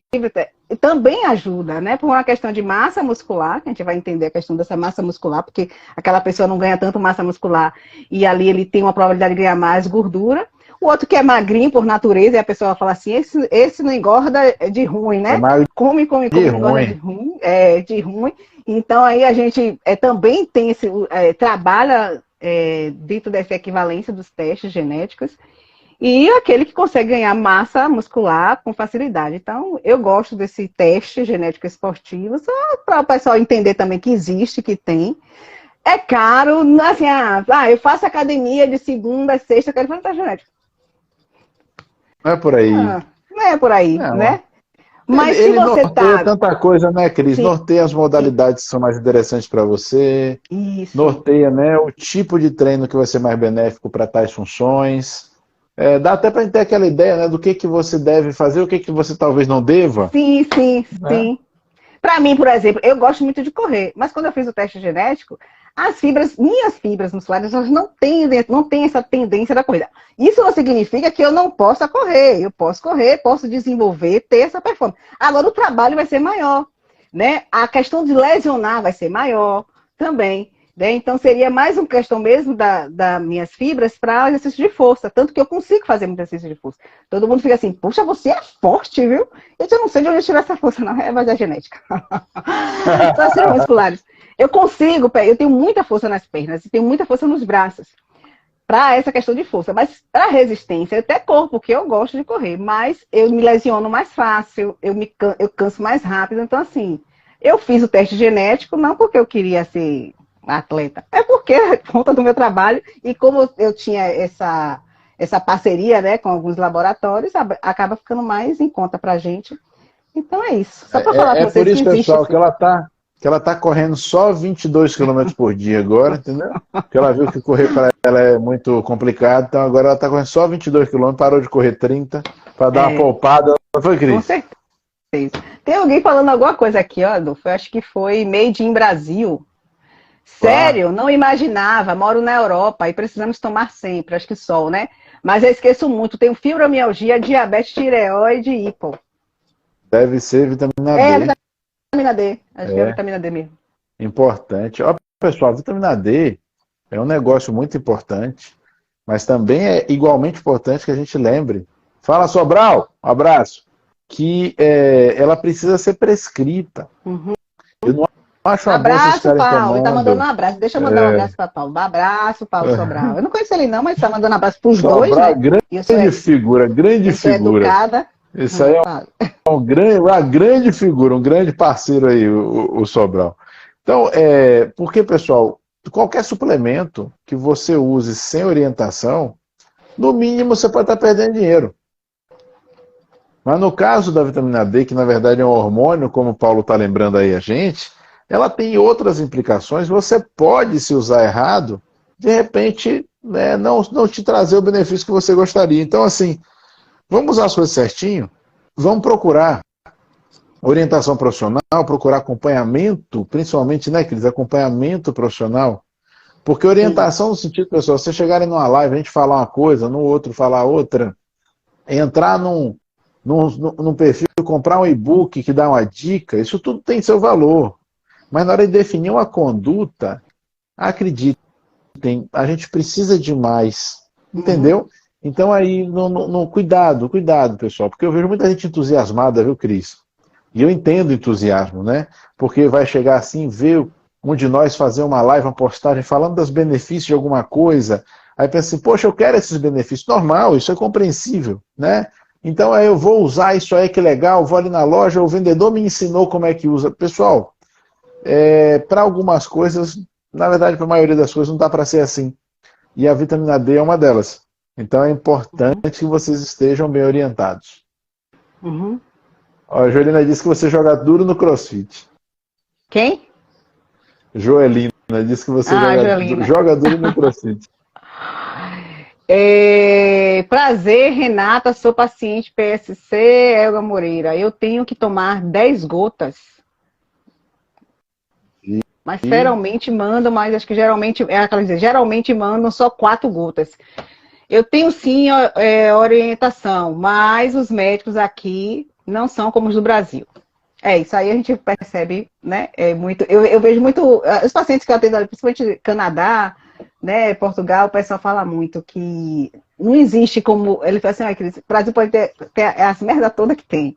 também ajuda, né? Por uma questão de massa muscular, que a gente vai entender a questão dessa massa muscular, porque aquela pessoa não ganha tanto massa muscular e ali ele tem uma probabilidade de ganhar mais gordura. O outro que é magrinho por natureza, e a pessoa fala assim, esse não engorda de ruim, né? Come, não engorda de ruim. Então aí a gente também tem trabalha dentro dessa equivalência dos testes genéticos. e aquele que consegue ganhar massa muscular com facilidade. Então, eu gosto desse teste genético esportivo, só para o pessoal entender também que existe, que tem. É caro, assim, eu faço academia de segunda a sexta, eu quero fazer teste genético. Não é por aí. Não é por aí, Não. né? Mas se Ele você norteia tanta coisa, né, Cris? Sim, Norteia as modalidades que são mais interessantes para você. isso. Norteia, né, o tipo de treino que vai ser mais benéfico para tais funções. Dá até para ter aquela ideia, né, do que você deve fazer, o que você talvez não deva. Sim, sim, Né? sim. Para mim, por exemplo, eu gosto muito de correr, mas quando eu fiz o teste genético, minhas fibras musculares, elas não têm essa tendência da corrida. Isso não significa que eu não possa correr. Eu posso correr, posso desenvolver, ter essa performance. Agora, o trabalho vai ser maior, né? A questão de lesionar vai ser maior também. Né? Então, seria mais uma questão mesmo das minhas fibras para exercício de força. Tanto que eu consigo fazer muito exercício de força. Todo mundo fica assim, puxa, você é forte, viu? Eu não sei de onde eu tirei essa força, não. Mas é genética. São as fibras musculares. Eu consigo, eu tenho muita força nas pernas e tenho muita força nos braços. Para essa questão de força. Mas para resistência, eu até corro, porque eu gosto de correr. Mas eu me lesiono mais fácil, eu canso mais rápido. Então, assim, eu fiz o teste genético, não porque eu queria ser atleta. É porque é conta do meu trabalho e como eu tinha essa parceria, né, com alguns laboratórios, acaba ficando mais em conta pra gente. Então é isso. Só para falar com vocês por isso, que existe pessoal, assim. que ela tá correndo só 22 km por dia agora, entendeu? Porque ela viu que correr para ela é muito complicado, então agora ela tá correndo só 22 km, parou de correr 30 para dar uma poupada. Foi, Cris? Com certeza. Tem alguém falando alguma coisa aqui, ó, Adolfo. Eu acho que foi Made in Brasil. Sério, não imaginava. Moro na Europa e precisamos tomar sempre, acho que sol, né? Mas eu esqueço muito. Tenho fibromialgia, diabetes, tireoide e hipo. Deve ser vitamina D. É, vitamina D. Acho que é vitamina D mesmo. Importante. Ó, pessoal, vitamina D é um negócio muito importante, mas também é igualmente importante que a gente lembre. Fala, Sobral, um abraço. Que ela precisa ser prescrita. Uhum. Eu não acho uma boa Abraço, ficarem Paulo. tomando. Ele tá mandando um abraço. Deixa eu mandar um abraço para Paulo. Abraço, Paulo Sobral. Eu não conheço ele não, mas tá mandando um abraço pros dois, né? Grande figura, grande figura. Educada. Isso aí é uma grande figura, um grande parceiro aí, o Sobral. Então, porque, pessoal, qualquer suplemento que você use sem orientação, no mínimo você pode estar perdendo dinheiro. Mas no caso da vitamina D, que na verdade é um hormônio, como o Paulo está lembrando aí a gente, ela tem outras implicações. Você pode, se usar errado, de repente, né, não te trazer o benefício que você gostaria. Então, assim, vamos usar as coisas certinho, vamos procurar orientação profissional, procurar acompanhamento, principalmente, né, Cris, acompanhamento profissional. Porque orientação no sentido, pessoal, você chegarem numa live, a gente falar uma coisa, no outro falar outra, entrar num perfil, comprar um e-book que dá uma dica, isso tudo tem seu valor. Mas na hora de definir uma conduta, acreditem, a gente precisa de mais. Entendeu? Então aí, cuidado, pessoal, porque eu vejo muita gente entusiasmada, viu, Cris? E eu entendo o entusiasmo, né? Porque vai chegar assim, ver um de nós fazer uma live, uma postagem falando dos benefícios de alguma coisa, aí pensa assim, poxa, eu quero esses benefícios. Normal, isso é compreensível, né? Então aí eu vou usar isso aí, que legal, vou ali na loja, o vendedor me ensinou como é que usa. Pessoal, para algumas coisas, na verdade, para a maioria das coisas, não dá para ser assim. E a vitamina D é uma delas. Então é importante que vocês estejam bem orientados. Ó, a Joelina disse que você joga duro no CrossFit. Quem? Joelina disse que você joga duro no CrossFit. Prazer, Renata, sou paciente PSC, Elga Moreira. Eu tenho que tomar 10 gotas. Mas geralmente mandam, mas acho que geralmente mandam só 4 gotas. Eu tenho sim orientação, mas os médicos aqui não são como os do Brasil. Isso aí a gente percebe, né? Eu vejo muito, os pacientes que eu atendo, principalmente Canadá, né, Portugal, o pessoal fala muito que não existe como, ele fala assim, o Brasil pode ter as merda toda que tem,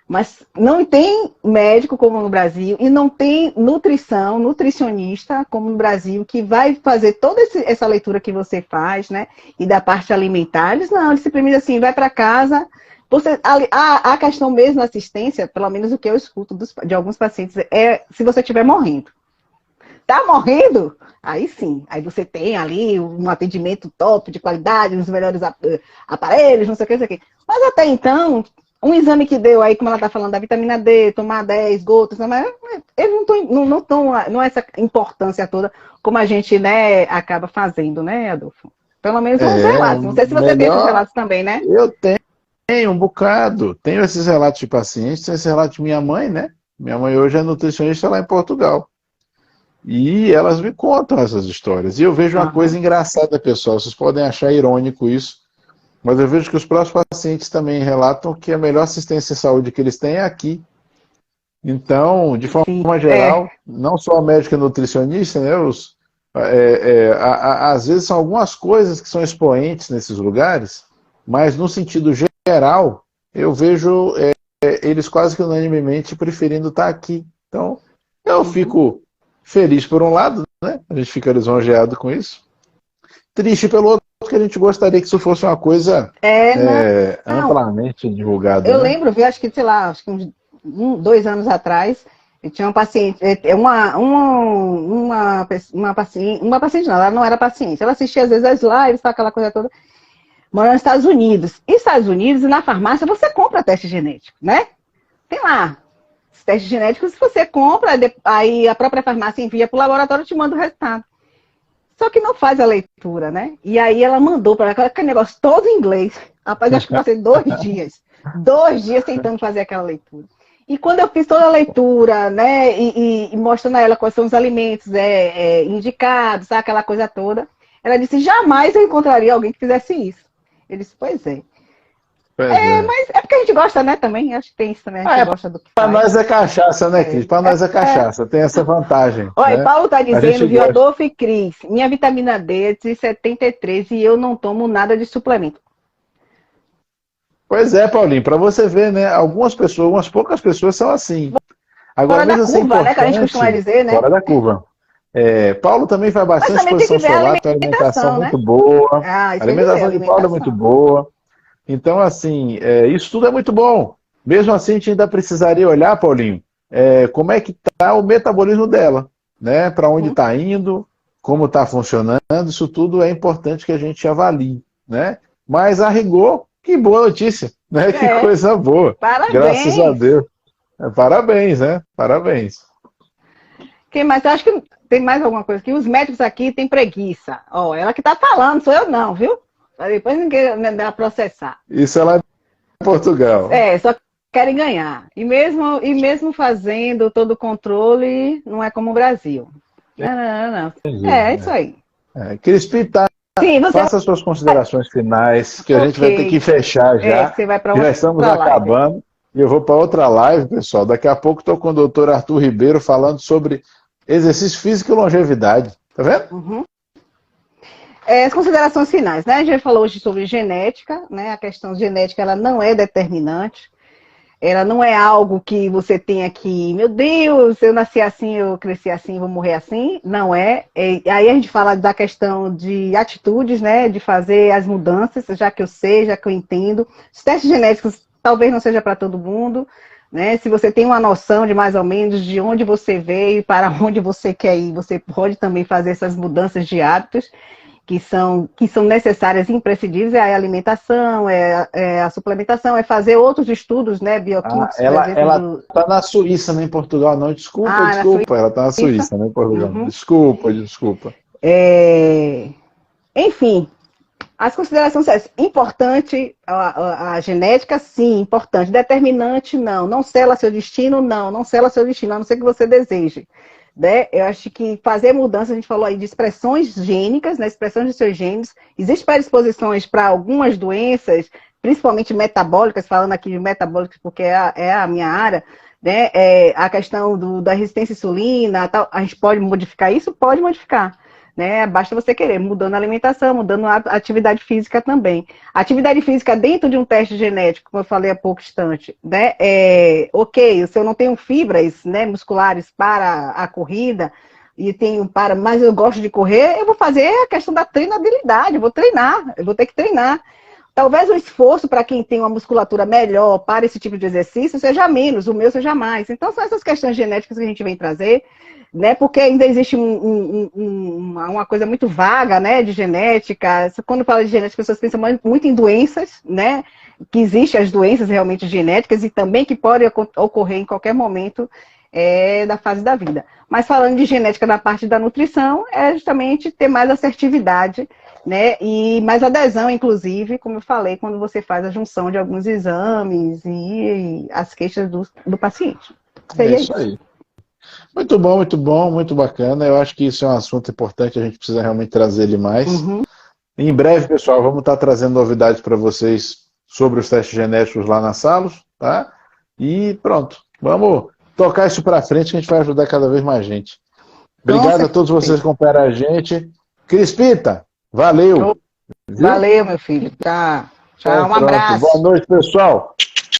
Mas não tem médico como no Brasil e não tem nutricionista como no Brasil, que vai fazer toda essa leitura que você faz, né? E da parte alimentar. Eles simplesmente assim, vai para casa. A questão mesmo da assistência, pelo menos o que eu escuto de alguns pacientes, é se você estiver morrendo. Tá morrendo? Aí sim. Aí você tem ali um atendimento top, de qualidade, os melhores aparelhos, não sei o que, não sei o que. Mas até então, um exame que deu aí, como ela está falando, da vitamina D, tomar 10 gotas, mas eles não é essa importância toda como a gente, né, acaba fazendo, né, Adolfo? Pelo menos uns relatos. Não sei se você tem esses relatos também, né? Eu tenho um bocado. Tenho esses relatos de pacientes, tenho esse relato de minha mãe, né? Minha mãe hoje é nutricionista lá em Portugal. E elas me contam essas histórias. E eu vejo uma coisa engraçada, pessoal. Vocês podem achar irônico isso, mas eu vejo que os próprios pacientes também relatam que a melhor assistência à saúde que eles têm é aqui. Então, de forma geral, não só a médica nutricionista, né? Às vezes são algumas coisas que são expoentes nesses lugares, mas no sentido geral, eu vejo eles quase que unanimemente preferindo estar aqui. Então, eu fico feliz por um lado, né? A gente fica lisonjeado com isso. Triste pelo outro, porque a gente gostaria que isso fosse uma coisa amplamente divulgada. Eu lembro, acho que, sei lá, acho que uns 2 anos atrás, eu tinha uma paciente, uma paciente não, ela não era paciente, ela assistia às vezes as lives, aquela coisa toda, morando nos Estados Unidos. E Estados Unidos, na farmácia, você compra teste genético, né? Tem lá. Testes genéticos, se você compra, aí a própria farmácia envia para o laboratório e te manda o resultado. Só que não faz a leitura, né? E aí ela mandou para ela aquele negócio todo em inglês. Rapaz, acho que passei 2 dias. 2 dias tentando fazer aquela leitura. E quando eu fiz toda a leitura, né, e mostrando a ela quais são os alimentos indicados, sabe, aquela coisa toda, ela disse, jamais eu encontraria alguém que fizesse isso. Eu disse, pois é. Mas é porque a gente gosta, né, também. Acho que tem isso também, a gente gosta do que faz. Para nós é cachaça, né, Cris? Para nós é cachaça, tem essa vantagem. Olha, né? Paulo está dizendo, viu, Adolfo e Cris, minha vitamina D é de 73 e eu não tomo nada de suplemento. Pois é, Paulinho, para você ver, né, algumas pessoas, umas poucas pessoas são assim. Agora, fora da curva, né, que a gente costuma dizer, né? Fora da curva. Paulo também faz bastante exposição solar, tem alimentação muito boa. A alimentação de Paulo é muito boa. Então, assim, isso tudo é muito bom. Mesmo assim, a gente ainda precisaria olhar, Paulinho, como é que está o metabolismo dela, né? Para onde está indo, como está funcionando, isso tudo é importante que a gente avalie, né? Mas, a rigor, que boa notícia, né? Que coisa boa. Parabéns. Graças a Deus. Parabéns, né? Parabéns. Mas eu acho que tem mais alguma coisa aqui. Os médicos aqui têm preguiça. Ó, ela que está falando, sou eu não, viu? Depois ninguém vai processar. Isso é lá em Portugal. Só querem ganhar. E mesmo fazendo todo o controle, não é como o Brasil. Não. É isso aí. Cris Pittar, faça suas considerações finais, que a gente vai ter que fechar já. Você vai para já estamos acabando. Live. E eu vou para outra live, pessoal. Daqui a pouco estou com o doutor Arthur Ribeiro falando sobre exercício físico e longevidade. Tá vendo? As considerações finais, né? A gente falou hoje sobre genética, né? A questão genética, ela não é determinante. Ela não é algo que você tenha que, meu Deus, eu nasci assim, eu cresci assim, vou morrer assim. Não é. Aí a gente fala da questão de atitudes, né? De fazer as mudanças, já que eu sei, já que eu entendo. Os testes genéticos talvez não seja para todo mundo, né? Se você tem uma noção de mais ou menos de onde você veio e para onde você quer ir, você pode também fazer essas mudanças de hábitos que são necessárias e imprescindíveis, é a alimentação, a suplementação, é fazer outros estudos, né, bioquímicos. Ela está na Suíça, não em Portugal, não. Desculpa. Ela está na Suíça, não em Portugal. Desculpa. Enfim, as considerações são importante, a genética, sim, importante. Determinante, não. Não sela seu destino, não sela seu destino, a não ser que você deseje. Né? Eu acho que fazer mudança, a gente falou aí de expressões gênicas, né? Expressões de seus genes. Existem predisposições para algumas doenças, principalmente metabólicas, falando aqui de metabólicas porque é a minha área, né? A questão da resistência à insulina, tal, a gente pode modificar isso? Pode modificar. né? Basta você querer, mudando a alimentação, mudando a atividade física também. A atividade física dentro de um teste genético, como eu falei há pouco instante, né? Ok, se eu não tenho fibras, né, musculares para a corrida, mas eu gosto de correr, eu vou fazer a questão da treinabilidade, eu vou treinar, eu vou ter que treinar. Talvez o esforço para quem tem uma musculatura melhor para esse tipo de exercício seja menos, o meu seja mais. Então, são essas questões genéticas que a gente vem trazer, né? Porque ainda existe uma coisa muito vaga, né, de genética. Quando fala de genética, as pessoas pensam muito em doenças, né? Que existem as doenças realmente genéticas e também que podem ocorrer em qualquer momento da fase da vida. Mas falando de genética na parte da nutrição, é justamente ter mais assertividade, né? E mais adesão, inclusive, como eu falei, quando você faz a junção de alguns exames e as queixas do paciente. É isso aí. Muito bom, muito bacana. Eu acho que isso é um assunto importante, a gente precisa realmente trazer ele mais. Uhum. Em breve, pessoal, vamos estar trazendo novidades para vocês sobre os testes genéticos lá na Salos, tá? E pronto, vamos tocar isso para frente que a gente vai ajudar cada vez mais gente. Obrigado a todos vocês que acompanharam a gente. Crispita, valeu! Valeu, meu filho. Tá. Tchau, um Pronto. abraço. Boa noite, pessoal.